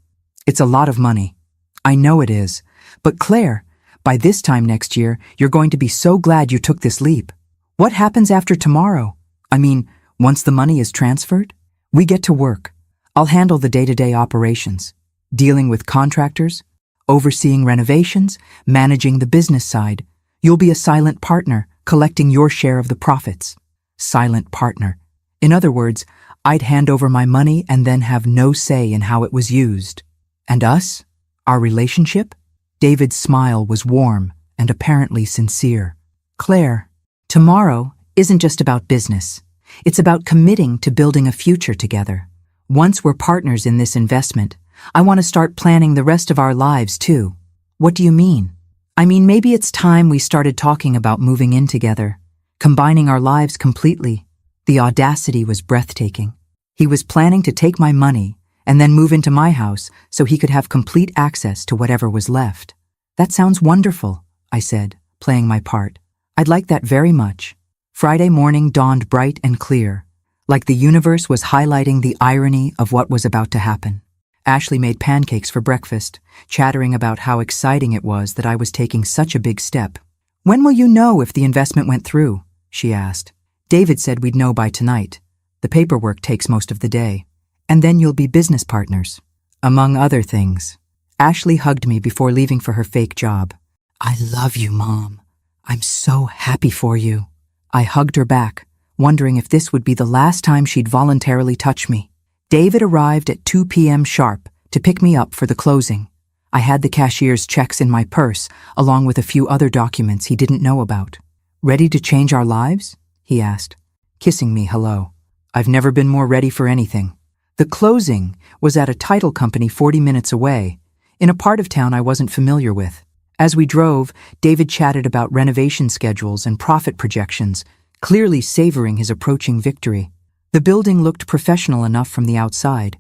It's a lot of money." "I know it is. But Claire, by this time next year, you're going to be so glad you took this leap. What happens after tomorrow? I mean, once the money is transferred? We get to work. I'll handle the day-to-day operations, dealing with contractors, overseeing renovations, managing the business side. You'll be a silent partner, collecting your share of the profits." Silent partner. In other words, I'd hand over my money and then have no say in how it was used. "And us? Our relationship?" David's smile was warm and apparently sincere. "Claire, tomorrow isn't just about business. It's about committing to building a future together. Once we're partners in this investment, I want to start planning the rest of our lives too." "What do you mean?" "I mean, maybe it's time we started talking about moving in together, combining our lives completely." The audacity was breathtaking. He was planning to take my money and then move into my house so he could have complete access to whatever was left. "That sounds wonderful," I said, playing my part. "I'd like that very much." Friday morning dawned bright and clear, like the universe was highlighting the irony of what was about to happen. Ashley made pancakes for breakfast, chattering about how exciting it was that I was taking such a big step. "When will you know if the investment went through?" she asked. "David said we'd know by tonight. The paperwork takes most of the day. And then you'll be business partners, among other things." Ashley hugged me before leaving for her fake job. "I love you, Mom. I'm so happy for you." I hugged her back, wondering if this would be the last time she'd voluntarily touch me. David arrived at 2 p.m. sharp to pick me up for the closing. I had the cashier's checks in my purse, along with a few other documents he didn't know about. "Ready to change our lives?" he asked, kissing me hello. I've never been more ready for anything. The closing was at a title company 40 minutes away, in a part of town I wasn't familiar with. As we drove, David chatted about renovation schedules and profit projections, clearly savoring his approaching victory. The building looked professional enough from the outside,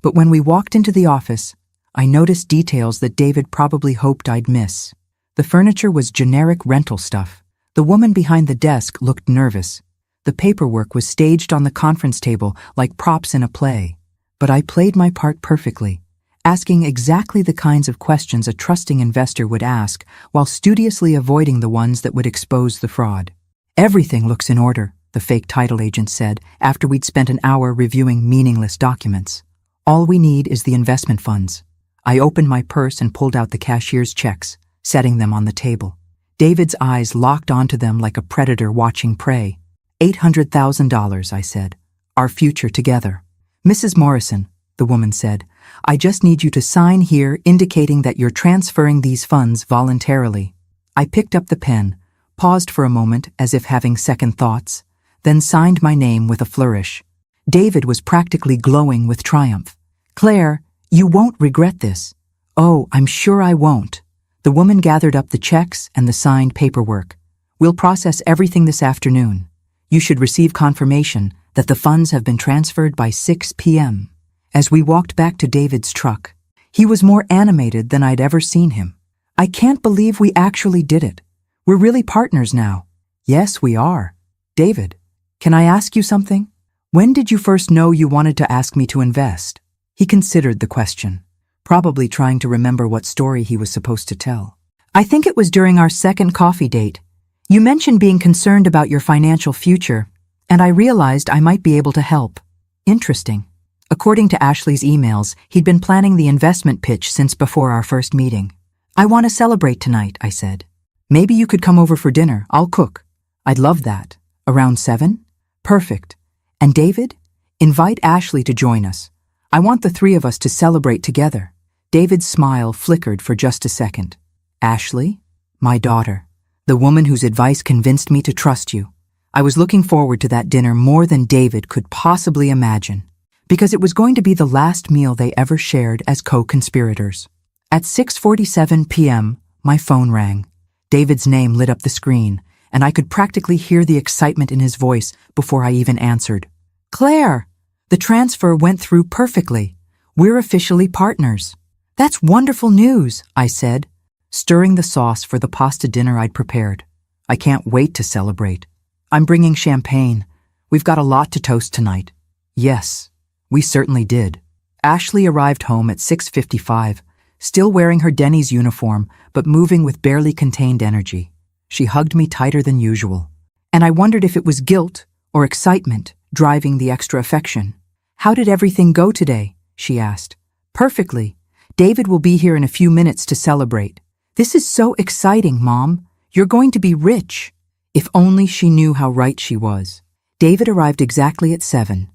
but when we walked into the office, I noticed details that David probably hoped I'd miss. The furniture was generic rental stuff. The woman behind the desk looked nervous. The paperwork was staged on the conference table like props in a play. But I played my part perfectly, asking exactly the kinds of questions a trusting investor would ask while studiously avoiding the ones that would expose the fraud. "Everything looks in order," the fake title agent said after we'd spent an hour reviewing meaningless documents. "All we need is the investment funds." I opened my purse and pulled out the cashier's checks, setting them on the table. David's eyes locked onto them like a predator watching prey. $800,000, I said. "Our future together." "Mrs. Morrison," the woman said, "I just need you to sign here indicating that you're transferring these funds voluntarily." I picked up the pen, paused for a moment as if having second thoughts, then signed my name with a flourish. David was practically glowing with triumph. "Claire, you won't regret this." "Oh, I'm sure I won't." The woman gathered up the checks and the signed paperwork. "We'll process everything this afternoon. You should receive confirmation that the funds have been transferred by 6 p.m. As we walked back to David's truck, he was more animated than I'd ever seen him. "I can't believe we actually did it. We're really partners now." "Yes, we are." "David, can I ask you something? When did you first know you wanted to ask me to invest?" He considered the question, probably trying to remember what story he was supposed to tell. "I think it was during our second coffee date. You mentioned being concerned about your financial future, and I realized I might be able to help." Interesting. According to Ashley's emails, he'd been planning the investment pitch since before our first meeting. "I want to celebrate tonight," I said. "Maybe you could come over for dinner. I'll cook." "I'd love that. Around 7? "Perfect. And David, invite Ashley to join us. I want the three of us to celebrate together." David's smile flickered for just a second. "Ashley? My daughter. The woman whose advice convinced me to trust you." I was looking forward to that dinner more than David could possibly imagine, because it was going to be the last meal they ever shared as co-conspirators. At 6:47 p.m., my phone rang. David's name lit up the screen, and I could practically hear the excitement in his voice before I even answered. "Claire, the transfer went through perfectly. We're officially partners." "That's wonderful news," I said, stirring the sauce for the pasta dinner I'd prepared. "I can't wait to celebrate. I'm bringing champagne. We've got a lot to toast tonight." Yes, we certainly did. Ashley arrived home at 6:55, still wearing her Denny's uniform, but moving with barely contained energy. She hugged me tighter than usual, and I wondered if it was guilt or excitement driving the extra affection. "How did everything go today?" she asked. "Perfectly. David will be here in a few minutes to celebrate." "This is so exciting, Mom. You're going to be rich." If only she knew how right she was. David arrived exactly at 7,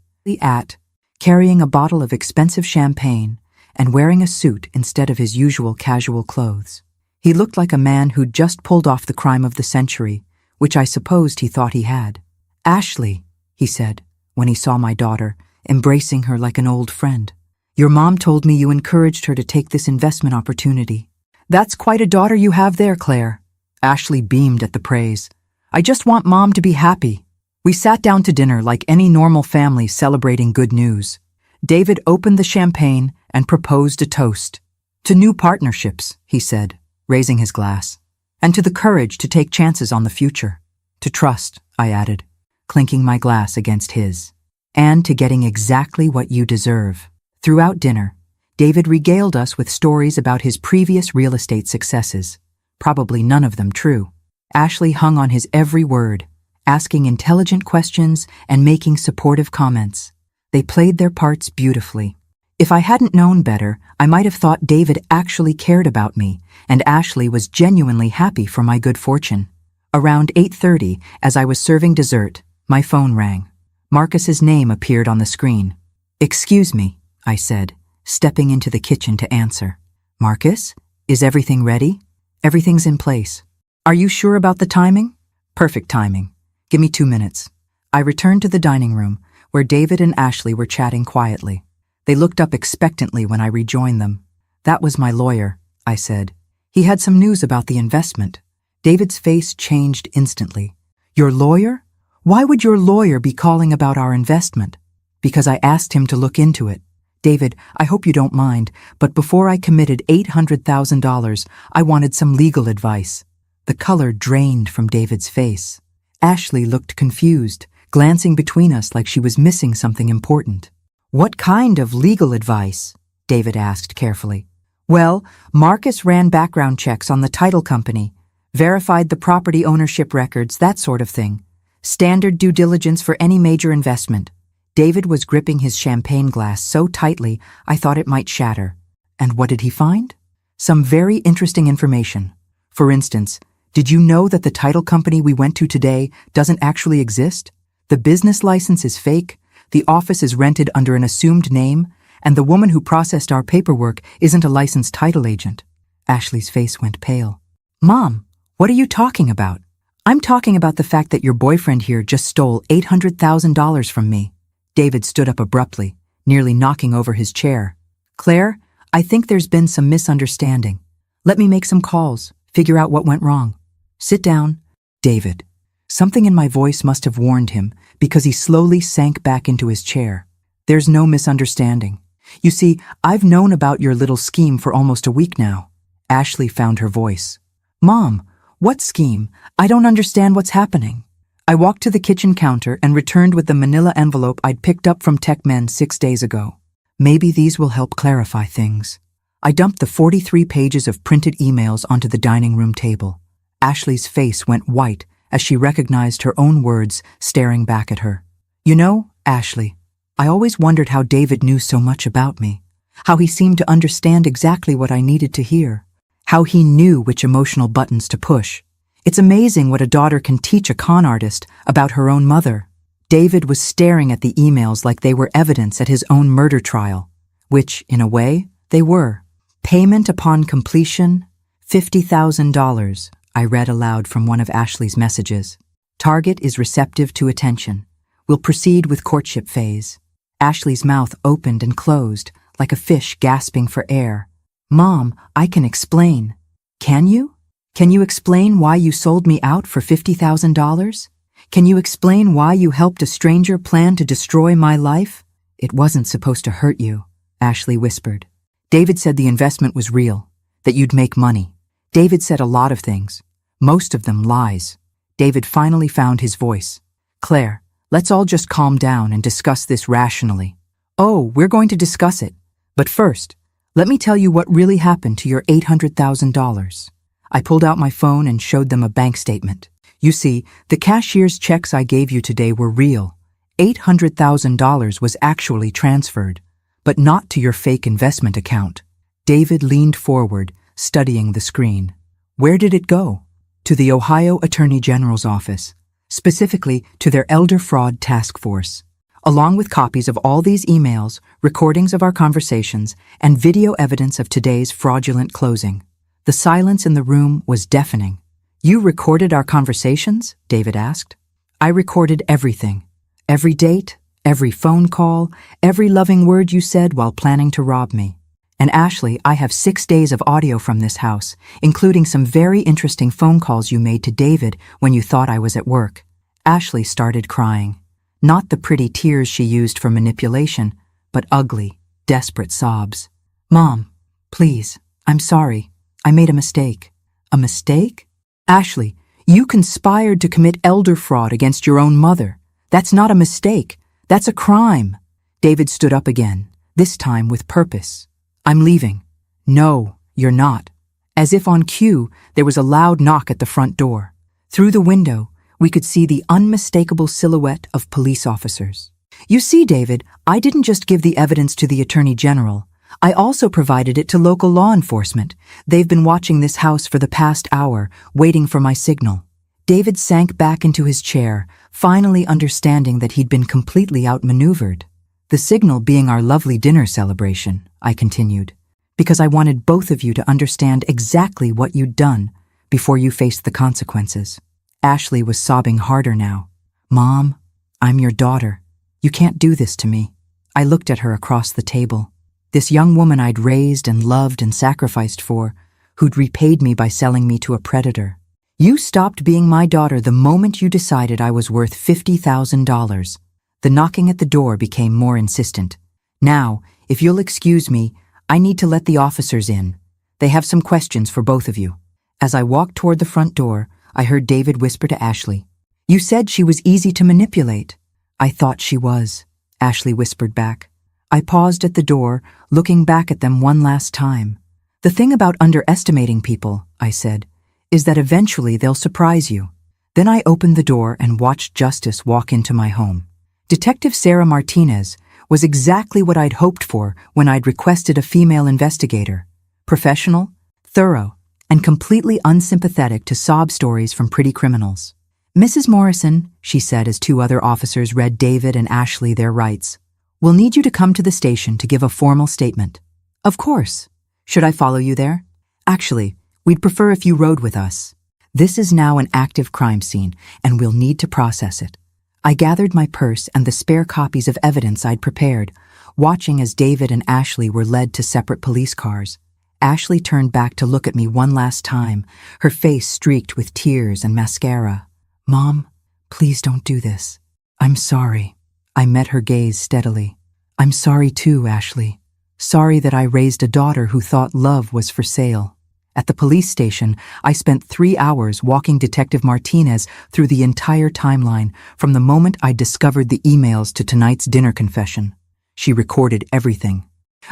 carrying a bottle of expensive champagne and wearing a suit instead of his usual casual clothes. He looked like a man who'd just pulled off the crime of the century, which I supposed he thought he had. "Ashley," he said, when he saw my daughter, embracing her like an old friend. "Your mom told me you encouraged her to take this investment opportunity." "That's quite a daughter you have there, Claire." Ashley beamed at the praise. "I just want Mom to be happy." We sat down to dinner like any normal family celebrating good news. David opened the champagne and proposed a toast. "To new partnerships," he said, raising his glass, "and to the courage to take chances on the future. To trust," I added, clinking my glass against his. "And to getting exactly what you deserve." Throughout dinner, David regaled us with stories about his previous real estate successes, probably none of them true. Ashley hung on his every word, asking intelligent questions and making supportive comments. They played their parts beautifully. If I hadn't known better, I might have thought David actually cared about me, and Ashley was genuinely happy for my good fortune. Around 8:30, as I was serving dessert, my phone rang. Marcus's name appeared on the screen. "Excuse me," I said, stepping into the kitchen to answer. "Marcus, is everything ready?" "Everything's in place." "Are you sure about the timing?" "Perfect timing. Give me 2 minutes." I returned to the dining room, where David and Ashley were chatting quietly. They looked up expectantly when I rejoined them. "That was my lawyer," I said. "He had some news about the investment." David's face changed instantly. "Your lawyer? Why would your lawyer be calling about our investment?" "Because I asked him to look into it. David, I hope you don't mind, but before I committed $800,000, I wanted some legal advice." The color drained from David's face. Ashley looked confused, glancing between us like she was missing something important. "What kind of legal advice?" David asked carefully. "Well, Marcus ran background checks on the title company, verified the property ownership records, that sort of thing. Standard due diligence for any major investment." David was gripping his champagne glass so tightly I thought it might shatter. "And what did he find?" "Some very interesting information. For instance, did you know that the title company we went to today doesn't actually exist? The business license is fake, the office is rented under an assumed name, and the woman who processed our paperwork isn't a licensed title agent." Ashley's face went pale. "Mom, what are you talking about?" "I'm talking about the fact that your boyfriend here just stole $800,000 from me." David stood up abruptly, nearly knocking over his chair. "Claire, I think there's been some misunderstanding. Let me make some calls, figure out what went wrong." "Sit down." "David." Something in my voice must have warned him because he slowly sank back into his chair. "There's no misunderstanding. You see, I've known about your little scheme for almost a week now." Ashley found her voice. "Mom, what scheme? I don't understand what's happening." I walked to the kitchen counter and returned with the manila envelope I'd picked up from Tech Men 6 days ago. Maybe these will help clarify things. I dumped the 43 pages of printed emails onto the dining room table. Ashley's face went white as she recognized her own words staring back at her. "You know, Ashley, I always wondered how David knew so much about me, how he seemed to understand exactly what I needed to hear, how he knew which emotional buttons to push. It's amazing what a daughter can teach a con artist about her own mother." David was staring at the emails like they were evidence at his own murder trial, which, in a way, they were. "Payment upon completion, $50,000, I read aloud from one of Ashley's messages. "Target is receptive to attention. Will proceed with courtship phase." Ashley's mouth opened and closed, like a fish gasping for air. "Mom, I can explain." "Can you? Can you explain why you sold me out for $50,000? Can you explain why you helped a stranger plan to destroy my life?" "It wasn't supposed to hurt you," Ashley whispered. "David said the investment was real, that you'd make money. David said a lot of things, most of them lies." David finally found his voice. "Claire, let's all just calm down and discuss this rationally." "Oh, we're going to discuss it. But first, let me tell you what really happened to your $800,000. I pulled out my phone and showed them a bank statement. You see, the cashier's checks I gave you today were real. $800,000 was actually transferred, but not to your fake investment account." David leaned forward, studying the screen. "Where did it go?" "To the Ohio Attorney General's office, specifically to their Elder Fraud Task Force, along with copies of all these emails, recordings of our conversations, and video evidence of today's fraudulent closing." The silence in the room was deafening. "You recorded our conversations?" David asked. "I recorded everything. Every date, every phone call, every loving word you said while planning to rob me. And Ashley, I have 6 days of audio from this house, including some very interesting phone calls you made to David when you thought I was at work." Ashley started crying. Not the pretty tears she used for manipulation, but ugly, desperate sobs. "Mom, please, I'm sorry. I made a mistake." "A mistake?" "Ashley, you conspired to commit elder fraud against your own mother. That's not a mistake. That's a crime." David stood up again, this time with purpose. "I'm leaving." "No, you're not." As if on cue, there was a loud knock at the front door. Through the window, we could see the unmistakable silhouette of police officers. "You see, David, I didn't just give the evidence to the Attorney General. I also provided it to local law enforcement. They've been watching this house for the past hour, waiting for my signal." David sank back into his chair, finally understanding that he'd been completely outmaneuvered. "The signal being our lovely dinner celebration," I continued, "because I wanted both of you to understand exactly what you'd done before you faced the consequences." Ashley was sobbing harder now. "Mom, I'm your daughter. You can't do this to me." I looked at her across the table. This young woman I'd raised and loved and sacrificed for, who'd repaid me by selling me to a predator. You stopped being my daughter the moment you decided I was worth $50,000. The knocking at the door became more insistent. Now, if you'll excuse me, I need to let the officers in. They have some questions for both of you. As I walked toward the front door, I heard David whisper to Ashley, "You said she was easy to manipulate." "I thought she was," Ashley whispered back. I paused at the door, looking back at them one last time. "The thing about underestimating people," I said, "is that eventually they'll surprise you." Then I opened the door and watched justice walk into my home. Detective Sarah Martinez was exactly what I'd hoped for when I'd requested a female investigator. Professional, thorough, and completely unsympathetic to sob stories from pretty criminals. "Mrs. Morrison," she said as two other officers read David and Ashley their rights, "we'll need you to come to the station to give a formal statement." "Of course. Should I follow you there?" "Actually, we'd prefer if you rode with us. This is now an active crime scene, and we'll need to process it." I gathered my purse and the spare copies of evidence I'd prepared, watching as David and Ashley were led to separate police cars. Ashley turned back to look at me one last time, her face streaked with tears and mascara. "Mom, please don't do this. I'm sorry." I met her gaze steadily. "I'm sorry too, Ashley. Sorry that I raised a daughter who thought love was for sale." At the police station, I spent 3 hours walking Detective Martinez through the entire timeline, from the moment I discovered the emails to tonight's dinner confession. She recorded everything,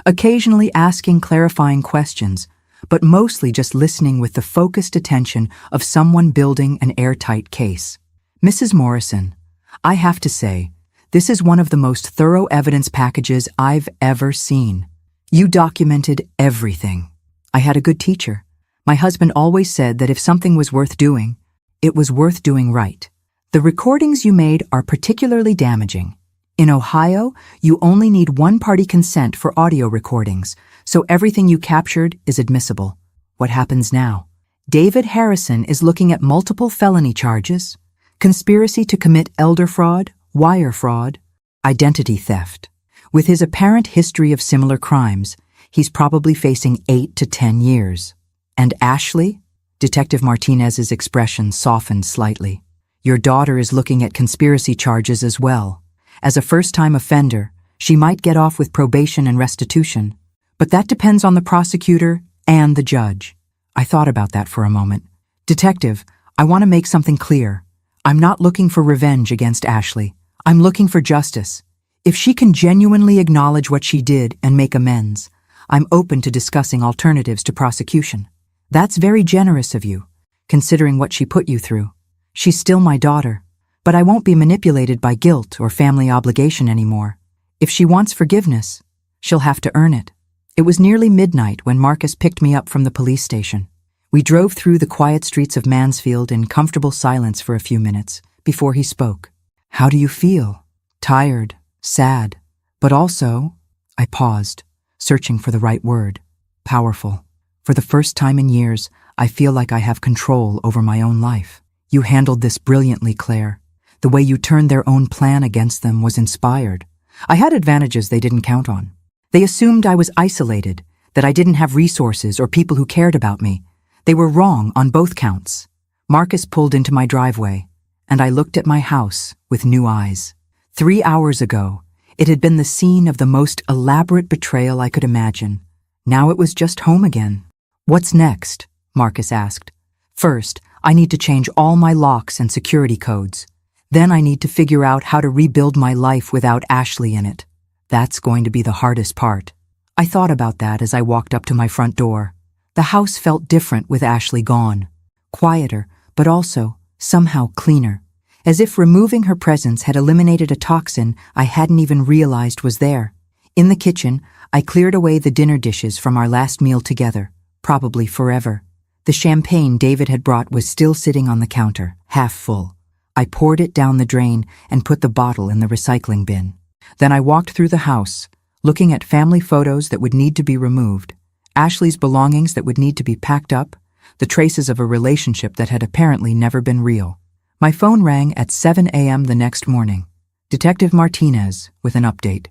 occasionally asking clarifying questions, but mostly just listening with the focused attention of someone building an airtight case. "Mrs. Morrison, I have to say, this is one of the most thorough evidence packages I've ever seen. You documented everything. I had a good teacher. My husband always said that if something was worth doing, it was worth doing right. The recordings you made are particularly damaging. In Ohio, you only need one-party consent for audio recordings, so everything you captured is admissible. What happens now? David Harrison is looking at multiple felony charges: conspiracy to commit elder fraud, wire fraud, identity theft. With his apparent history of similar crimes, he's probably facing 8 to 10 years. And Ashley? Detective Martinez's expression softened slightly. Your daughter is looking at conspiracy charges as well. As a first-time offender, she might get off with probation and restitution, but that depends on the prosecutor and the judge. I thought about that for a moment. Detective, I want to make something clear. I'm not looking for revenge against Ashley. I'm looking for justice. If she can genuinely acknowledge what she did and make amends, I'm open to discussing alternatives to prosecution. That's very generous of you, considering what she put you through. She's still my daughter, but I won't be manipulated by guilt or family obligation anymore. If she wants forgiveness, she'll have to earn it. It was nearly midnight when Marcus picked me up from the police station. We drove through the quiet streets of Mansfield in comfortable silence for a few minutes before he spoke. "How do you feel?" "Tired, sad, but also," I paused, searching for the right word, "powerful. For the first time in years, I feel like I have control over my own life. You handled this brilliantly, Claire. The way you turned their own plan against them was inspired. I had advantages they didn't count on. They assumed I was isolated, that I didn't have resources or people who cared about me. They were wrong on both counts." Marcus pulled into my driveway, and I looked at my house with new eyes. 3 hours ago, it had been the scene of the most elaborate betrayal I could imagine. Now it was just home again. "What's next?" Marcus asked. "First, I need to change all my locks and security codes. Then I need to figure out how to rebuild my life without Ashley in it. That's going to be the hardest part." I thought about that as I walked up to my front door. The house felt different with Ashley gone. Quieter, but also somehow cleaner. As if removing her presence had eliminated a toxin I hadn't even realized was there. In the kitchen, I cleared away the dinner dishes from our last meal together. Probably forever. The champagne David had brought was still sitting on the counter, half full. I poured it down the drain and put the bottle in the recycling bin. Then I walked through the house, looking at family photos that would need to be removed, Ashley's belongings that would need to be packed up, the traces of a relationship that had apparently never been real. My phone rang at 7 a.m. the next morning. Detective Martinez with an update.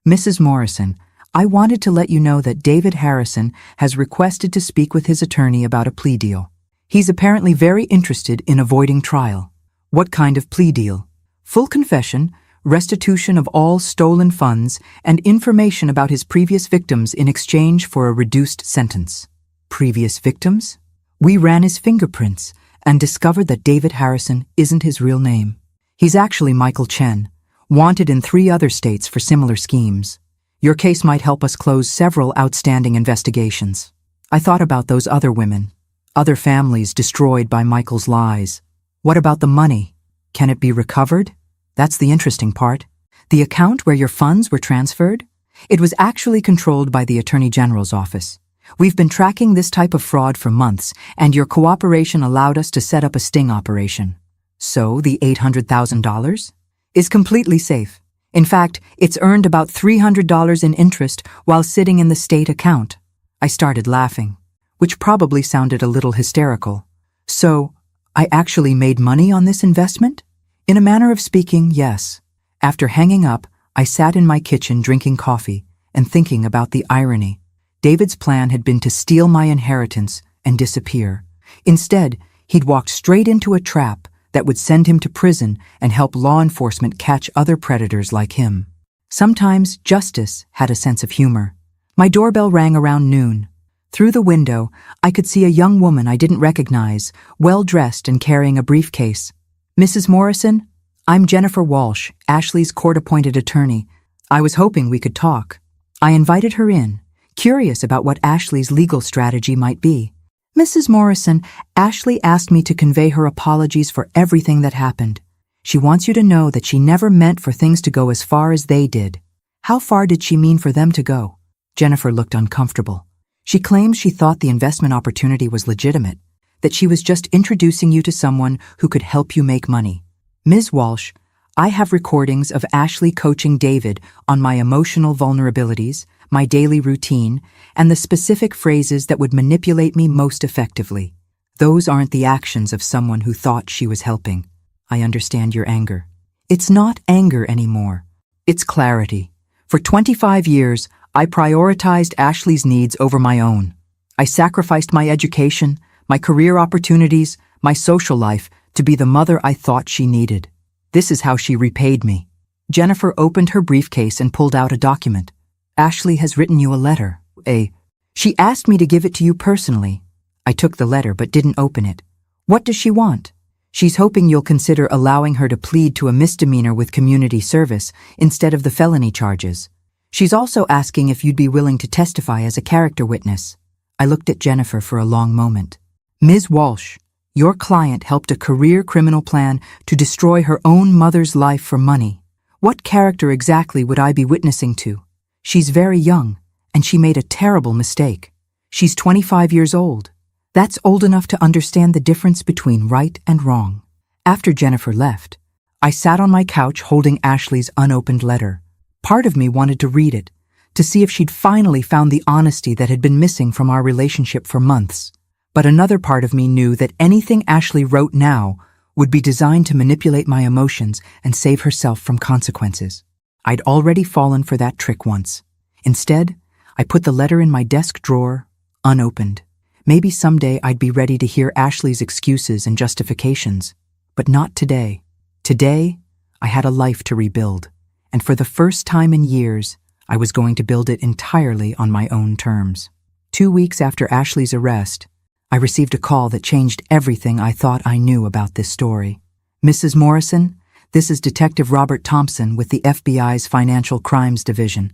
Mrs. Morrison, I wanted to let you know that David Harrison has requested to speak with his attorney about a plea deal. He's apparently very interested in avoiding trial. What kind of plea deal? Full confession, restitution of all stolen funds, and information about his previous victims in exchange for a reduced sentence. Previous victims? We ran his fingerprints and discovered that David Harrison isn't his real name. He's actually Michael Chen, wanted in 3 other states for similar schemes. Your case might help us close several outstanding investigations. I thought about those other women, other families destroyed by Michael's lies. What about the money? Can it be recovered? That's the interesting part. The account where your funds were transferred? It was actually controlled by the Attorney General's office. We've been tracking this type of fraud for months, and your cooperation allowed us to set up a sting operation. So the $800,000 is completely safe. In fact, it's earned about $300 in interest while sitting in the state account. I started laughing, which probably sounded a little hysterical. So, I actually made money on this investment? In a manner of speaking, yes. After hanging up, I sat in my kitchen drinking coffee and thinking about the irony. David's plan had been to steal my inheritance and disappear. Instead, he'd walked straight into a trap that would send him to prison and help law enforcement catch other predators like him. Sometimes justice had a sense of humor. My doorbell rang around noon. Through the window, I could see a young woman I didn't recognize, well-dressed and carrying a briefcase. Mrs. Morrison, I'm Jennifer Walsh, Ashley's court-appointed attorney. I was hoping we could talk. I invited her in, curious about what Ashley's legal strategy might be. Mrs. Morrison, Ashley asked me to convey her apologies for everything that happened. She wants you to know that she never meant for things to go as far as they did. How far did she mean for them to go? Jennifer looked uncomfortable. She claims she thought the investment opportunity was legitimate, that she was just introducing you to someone who could help you make money. Ms. Walsh, I have recordings of Ashley coaching David on my emotional vulnerabilities, my daily routine, and the specific phrases that would manipulate me most effectively. Those aren't the actions of someone who thought she was helping. I understand your anger. It's not anger anymore. It's clarity. For 25 years, I prioritized Ashley's needs over my own. I sacrificed my education, my career opportunities, my social life to be the mother I thought she needed. This is how she repaid me. Jennifer opened her briefcase and pulled out a document. Ashley has written you a letter. She asked me to give it to you personally. I took the letter but didn't open it. What does she want? She's hoping you'll consider allowing her to plead to a misdemeanor with community service instead of the felony charges. She's also asking if you'd be willing to testify as a character witness. I looked at Jennifer for a long moment. Ms. Walsh, your client helped a career criminal plan to destroy her own mother's life for money. What character exactly would I be witnessing to? She's very young, and she made a terrible mistake. She's 25 years old. That's old enough to understand the difference between right and wrong. After Jennifer left, I sat on my couch holding Ashley's unopened letter. Part of me wanted to read it, to see if she'd finally found the honesty that had been missing from our relationship for months. But another part of me knew that anything Ashley wrote now would be designed to manipulate my emotions and save herself from consequences. I'd already fallen for that trick once. Instead, I put the letter in my desk drawer, unopened. Maybe someday I'd be ready to hear Ashley's excuses and justifications, but not today. Today, I had a life to rebuild, and for the first time in years, I was going to build it entirely on my own terms. 2 weeks after Ashley's arrest, I received a call that changed everything I thought I knew about this story. Mrs. Morrison, this is Detective Robert Thompson with the FBI's Financial Crimes Division.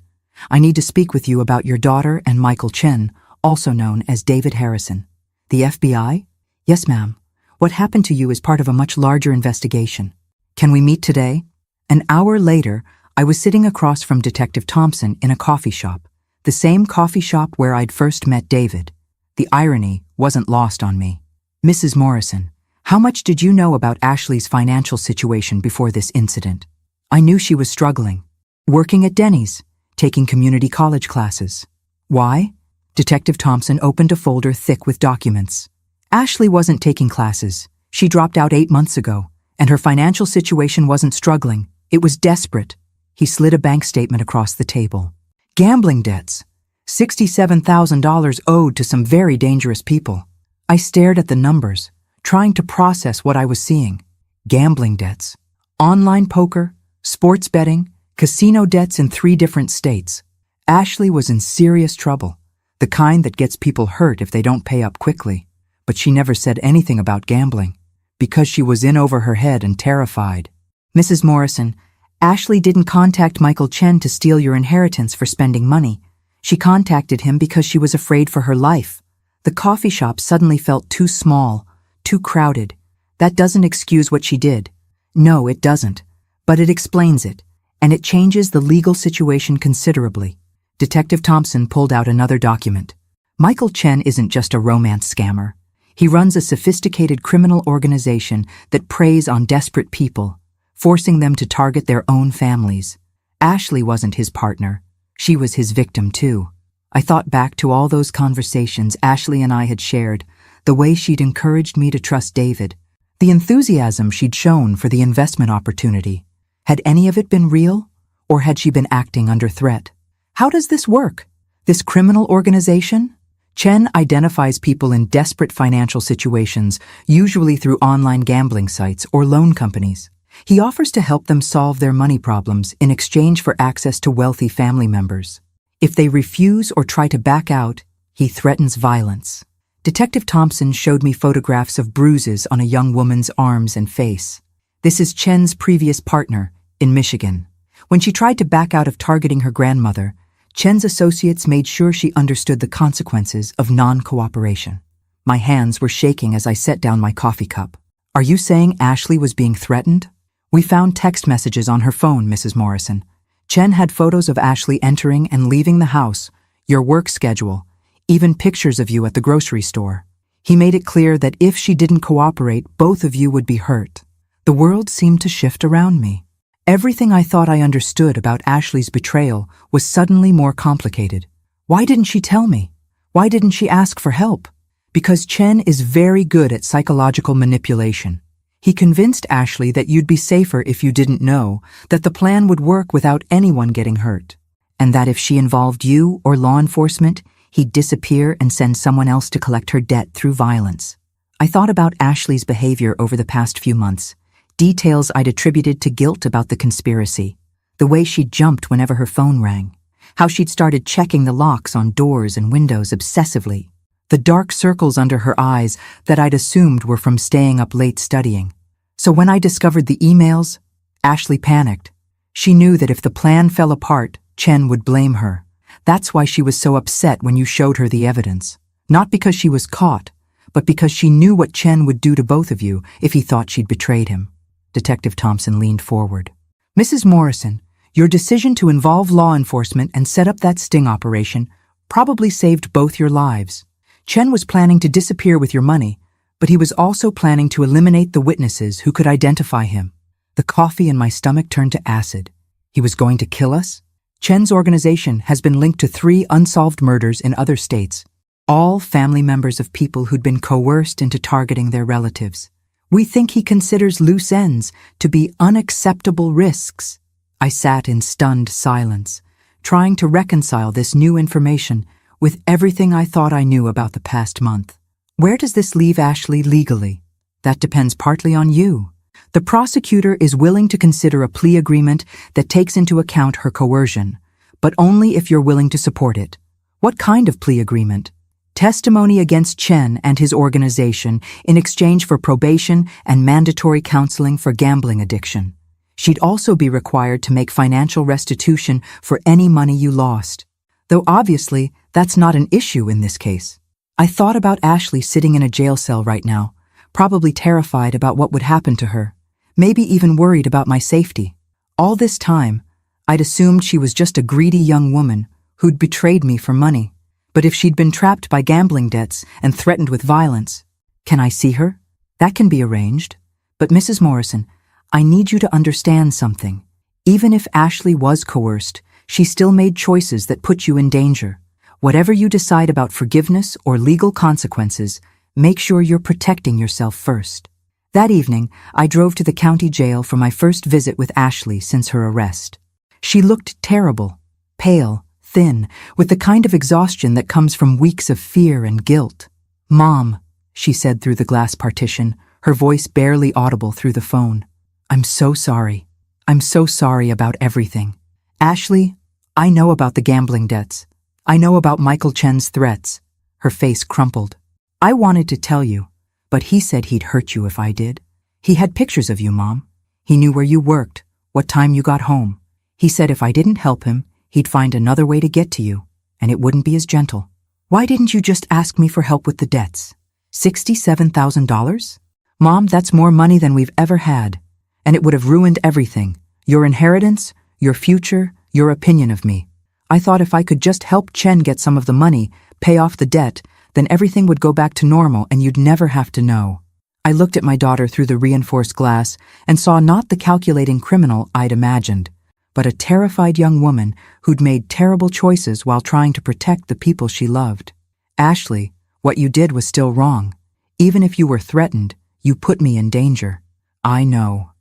I need to speak with you about your daughter and Michael Chen, also known as David Harrison. The FBI? Yes, ma'am. What happened to you is part of a much larger investigation. Can we meet today? An hour later, I was sitting across from Detective Thompson in a coffee shop, the same coffee shop where I'd first met David. The irony wasn't lost on me. Mrs. Morrison, how much did you know about Ashley's financial situation before this incident? I knew she was struggling. Working at Denny's, taking community college classes. Why? Detective Thompson opened a folder thick with documents. Ashley wasn't taking classes. She dropped out 8 months ago, and her financial situation wasn't struggling. It was desperate. He slid a bank statement across the table. Gambling debts. $67,000 owed to some very dangerous people. I stared at the numbers, trying to process what I was seeing. Gambling debts. Online poker, sports betting, casino debts in 3 different states. Ashley was in serious trouble, the kind that gets people hurt if they don't pay up quickly. But she never said anything about gambling, because she was in over her head and terrified. Mrs. Morrison, Ashley didn't contact Michael Chen to steal your inheritance for spending money. She contacted him because she was afraid for her life. The coffee shop suddenly felt too small, too crowded. That doesn't excuse what she did. No, it doesn't. But it explains it, and it changes the legal situation considerably. Detective Thompson pulled out another document. Michael Chen isn't just a romance scammer. He runs a sophisticated criminal organization that preys on desperate people, forcing them to target their own families. Ashley wasn't his partner. She was his victim, too. I thought back to all those conversations Ashley and I had shared, the way she'd encouraged me to trust David, the enthusiasm she'd shown for the investment opportunity. Had any of it been real, or had she been acting under threat? How does this work? This criminal organization? Chen identifies people in desperate financial situations, usually through online gambling sites or loan companies. He offers to help them solve their money problems in exchange for access to wealthy family members. If they refuse or try to back out, he threatens violence. Detective Thompson showed me photographs of bruises on a young woman's arms and face. This is Chen's previous partner, in Michigan. When she tried to back out of targeting her grandmother, Chen's associates made sure she understood the consequences of non-cooperation. My hands were shaking as I set down my coffee cup. Are you saying Ashley was being threatened? We found text messages on her phone, Mrs. Morrison. Chen had photos of Ashley entering and leaving the house, your work schedule, even pictures of you at the grocery store. He made it clear that if she didn't cooperate, both of you would be hurt. The world seemed to shift around me. Everything I thought I understood about Ashley's betrayal was suddenly more complicated. Why didn't she tell me? Why didn't she ask for help? Because Chen is very good at psychological manipulation. He convinced Ashley that you'd be safer if you didn't know, that the plan would work without anyone getting hurt, and that if she involved you or law enforcement, he'd disappear and send someone else to collect her debt through violence. I thought about Ashley's behavior over the past few months. Details I'd attributed to guilt about the conspiracy. The way she jumped whenever her phone rang. How she'd started checking the locks on doors and windows obsessively. The dark circles under her eyes that I'd assumed were from staying up late studying. So when I discovered the emails, Ashley panicked. She knew that if the plan fell apart, Chen would blame her. That's why she was so upset when you showed her the evidence. Not because she was caught, but because she knew what Chen would do to both of you if he thought she'd betrayed him. Detective Thompson leaned forward. Mrs. Morrison, your decision to involve law enforcement and set up that sting operation probably saved both your lives. Chen was planning to disappear with your money, but he was also planning to eliminate the witnesses who could identify him. The coffee in my stomach turned to acid. He was going to kill us? Chen's organization has been linked to 3 unsolved murders in other states, all family members of people who'd been coerced into targeting their relatives. We think he considers loose ends to be unacceptable risks. I sat in stunned silence, trying to reconcile this new information with everything I thought I knew about the past month. Where does this leave Ashley legally? That depends partly on you. The prosecutor is willing to consider a plea agreement that takes into account her coercion, but only if you're willing to support it. What kind of plea agreement? Testimony against Chen and his organization in exchange for probation and mandatory counseling for gambling addiction. She'd also be required to make financial restitution for any money you lost. Though obviously, that's not an issue in this case. I thought about Ashley sitting in a jail cell right now, probably terrified about what would happen to her, maybe even worried about my safety. All this time, I'd assumed she was just a greedy young woman who'd betrayed me for money. But if she'd been trapped by gambling debts and threatened with violence, can I see her? That can be arranged. But Mrs. Morrison, I need you to understand something. Even if Ashley was coerced, she still made choices that put you in danger. Whatever you decide about forgiveness or legal consequences, make sure you're protecting yourself first. That evening, I drove to the county jail for my first visit with Ashley since her arrest. She looked terrible, pale, thin, with the kind of exhaustion that comes from weeks of fear and guilt. "Mom," she said through the glass partition, her voice barely audible through the phone. "I'm so sorry. I'm so sorry about everything. Ashley, I know about the gambling debts. I know about Michael Chen's threats." Her face crumpled. "I wanted to tell you, but he said he'd hurt you if I did. He had pictures of you, Mom. He knew where you worked, what time you got home. He said if I didn't help him, he'd find another way to get to you, and it wouldn't be as gentle. Why didn't you just ask me for help with the debts? $67,000? Mom, that's more money than we've ever had, and it would have ruined everything. Your inheritance, your future, your opinion of me. I thought if I could just help Chen get some of the money, pay off the debt, then everything would go back to normal and you'd never have to know." I looked at my daughter through the reinforced glass and saw not the calculating criminal I'd imagined, but a terrified young woman who'd made terrible choices while trying to protect the people she loved. "Ashley, what you did was still wrong. Even if you were threatened, you put me in danger. I know,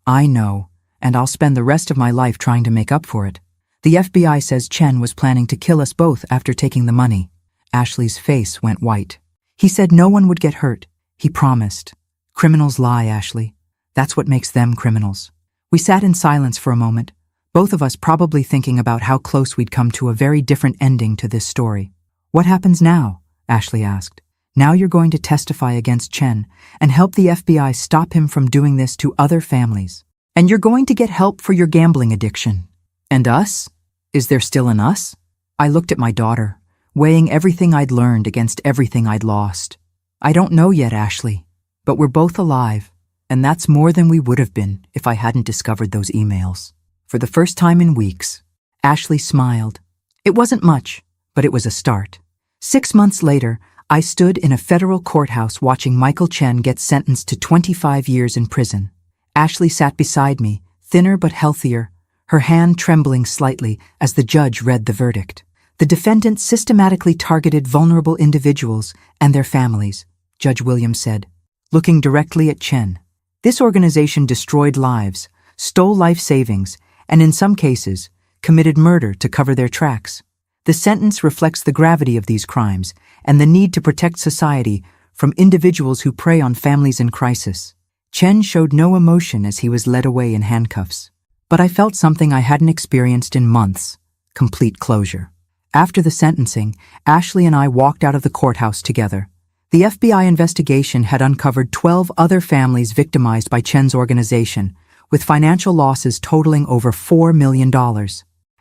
and I'll spend the rest of my life trying to make up for it. The FBI says Chen was planning to kill us both after taking the money." Ashley's face went white. "He said no one would get hurt. He promised. Criminals lie, Ashley. That's what makes them criminals." We sat in silence for a moment, both of us probably thinking about how close we'd come to a very different ending to this story. "What happens now?" Ashley asked. "Now you're going to testify against Chen and help the FBI stop him from doing this to other families. And you're going to get help for your gambling addiction. And us? Is there still an us?" I looked at my daughter, weighing everything I'd learned against everything I'd lost. "I don't know yet, Ashley, but we're both alive, and that's more than we would have been if I hadn't discovered those emails." For the first time in weeks, Ashley smiled. It wasn't much, but it was a start. 6 months later, I stood in a federal courthouse watching Michael Chen get sentenced to 25 years in prison. Ashley sat beside me, thinner but healthier, her hand trembling slightly as the judge read the verdict. "The defendant systematically targeted vulnerable individuals and their families," Judge Williams said, looking directly at Chen. "This organization destroyed lives, stole life savings, and in some cases, committed murder to cover their tracks. The sentence reflects the gravity of these crimes and the need to protect society from individuals who prey on families in crisis." Chen showed no emotion as he was led away in handcuffs, but I felt something I hadn't experienced in months: complete closure. After the sentencing, Ashley and I walked out of the courthouse together. The FBI investigation had uncovered 12 other families victimized by Chen's organization, with financial losses totaling over $4 million.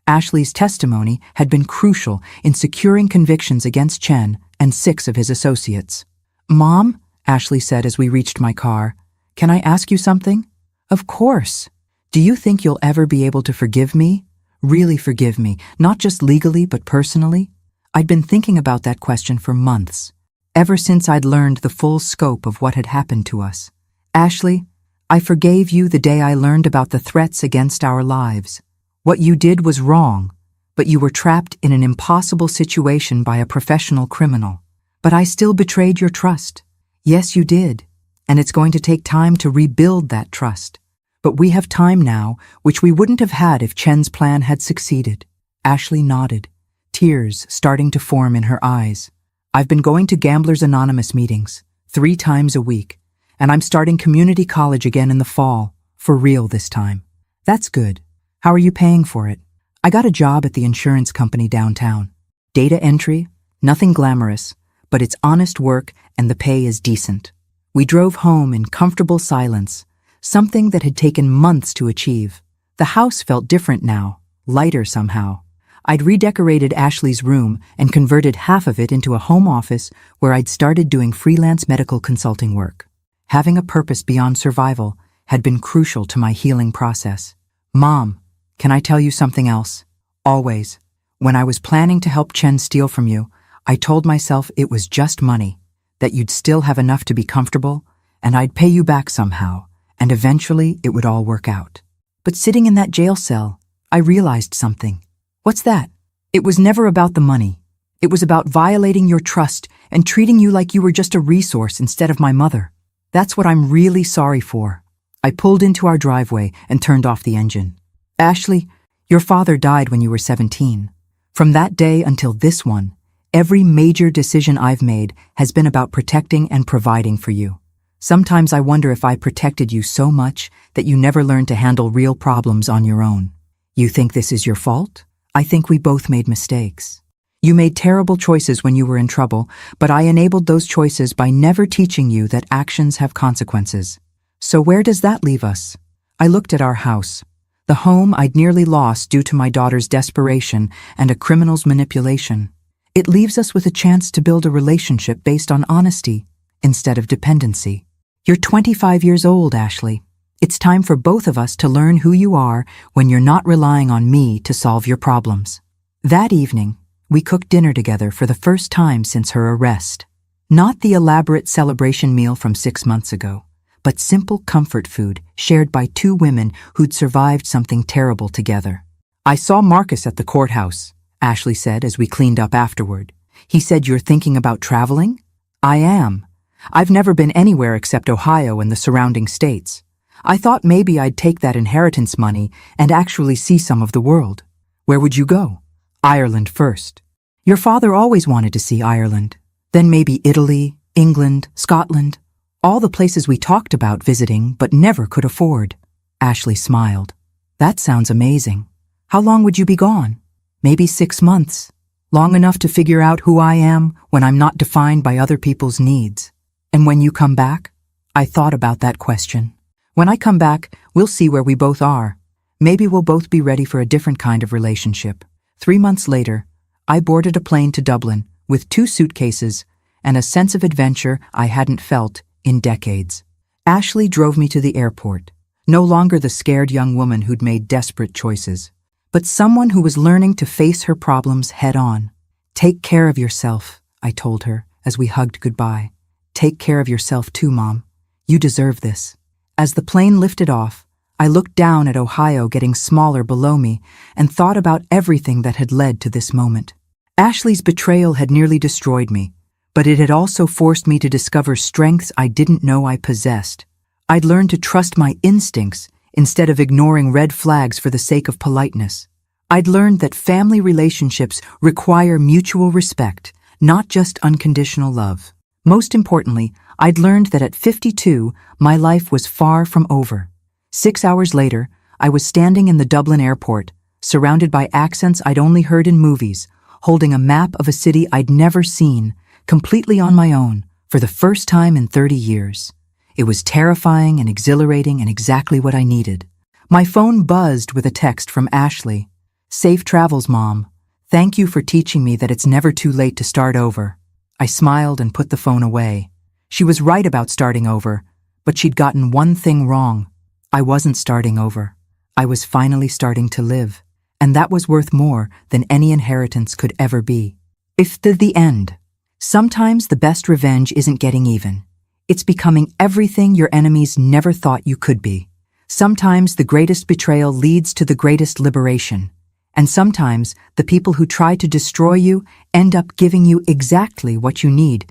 Ashley's testimony had been crucial in securing convictions against Chen and 6 of his associates. "Mom," Ashley said as we reached my car, "can I ask you something?" "Of course. Do you think you'll ever be able to forgive me? Really forgive me, not just legally but personally?" I'd been thinking about that question for months, ever since I'd learned the full scope of what had happened to us. "Ashley, I forgave you the day I learned about the threats against our lives. What you did was wrong, but you were trapped in an impossible situation by a professional criminal. But I still betrayed your trust. Yes, you did, and it's going to take time to rebuild that trust. But we have time now, which we wouldn't have had if Chen's plan had succeeded." Ashley nodded, tears starting to form in her eyes. "I've been going to Gamblers Anonymous meetings 3 times a week, and I'm starting community college again in the fall, for real this time." "That's good. How are you paying for it?" "I got a job at the insurance company downtown. Data entry, nothing glamorous, but it's honest work and the pay is decent." We drove home in comfortable silence, something that had taken months to achieve. The house felt different now, lighter somehow. I'd redecorated Ashley's room and converted half of it into a home office where I'd started doing freelance medical consulting work. Having a purpose beyond survival had been crucial to my healing process. "Mom, can I tell you something else?" "Always. When I was planning to help Chen steal from you, I told myself it was just money, that you'd still have enough to be comfortable, and I'd pay you back somehow, and eventually it would all work out. But sitting in that jail cell, I realized something." "What's that?" "It was never about the money. It was about violating your trust and treating you like you were just a resource instead of my mother. That's what I'm really sorry for." I pulled into our driveway and turned off the engine. "Ashley, Your father died when you were 17. From that day until this one, every major decision I've made has been about protecting and providing for you. Sometimes I wonder if I protected you so much that you never learned to handle real problems on your own. You think this is your fault? I think we both made mistakes. You made terrible choices when you were in trouble, but I enabled those choices by never teaching you that actions have consequences. So where does that leave us? I looked at our house, the home I'd nearly lost due to my daughter's desperation and a criminal's manipulation. It leaves us with a chance to build a relationship based on honesty instead of dependency. You're 25 years old, Ashley. It's time for both of us to learn who you are when you're not relying on me to solve your problems. That evening, we cooked dinner together for the first time since her arrest. Not the elaborate celebration meal from 6 months ago, but simple comfort food shared by two women who'd survived something terrible together. I saw Marcus at the courthouse, Ashley said as we cleaned up afterward. He said, "You're thinking about traveling?" I am. I've never been anywhere except Ohio and the surrounding states. I thought maybe I'd take that inheritance money and actually see some of the world. Where would you go? Ireland first. Your father always wanted to see Ireland. Then maybe Italy, England, Scotland. All the places we talked about visiting but never could afford. Ashley smiled. That sounds amazing. How long would you be gone? Maybe 6 months. Long enough to figure out who I am when I'm not defined by other people's needs. And when you come back? I thought about that question. When I come back, we'll see where we both are. Maybe we'll both be ready for a different kind of relationship. 3 months later, I boarded a plane to Dublin with 2 suitcases and a sense of adventure I hadn't felt in decades. Ashley drove me to the airport, no longer the scared young woman who'd made desperate choices, but someone who was learning to face her problems head on. Take care of yourself, I told her as we hugged goodbye. Take care of yourself too, Mom. You deserve this. As the plane lifted off, I looked down at Ohio getting smaller below me and thought about everything that had led to this moment. Ashley's betrayal had nearly destroyed me, but it had also forced me to discover strengths I didn't know I possessed. I'd learned to trust my instincts instead of ignoring red flags for the sake of politeness. I'd learned that family relationships require mutual respect, not just unconditional love. Most importantly, I'd learned that at 52, my life was far from over. 6 hours later, I was standing in the Dublin airport, surrounded by accents I'd only heard in movies, holding a map of a city I'd never seen, completely on my own, for the first time in 30 years. It was terrifying and exhilarating and exactly what I needed. My phone buzzed with a text from Ashley. "Safe travels, Mom. Thank you for teaching me that it's never too late to start over." I smiled and put the phone away. She was right about starting over, but she'd gotten one thing wrong. I wasn't starting over. I was finally starting to live, and that was worth more than any inheritance could ever be. If the end. Sometimes the best revenge isn't getting even. It's becoming everything your enemies never thought you could be. Sometimes the greatest betrayal leads to the greatest liberation. And sometimes the people who try to destroy you end up giving you exactly what you need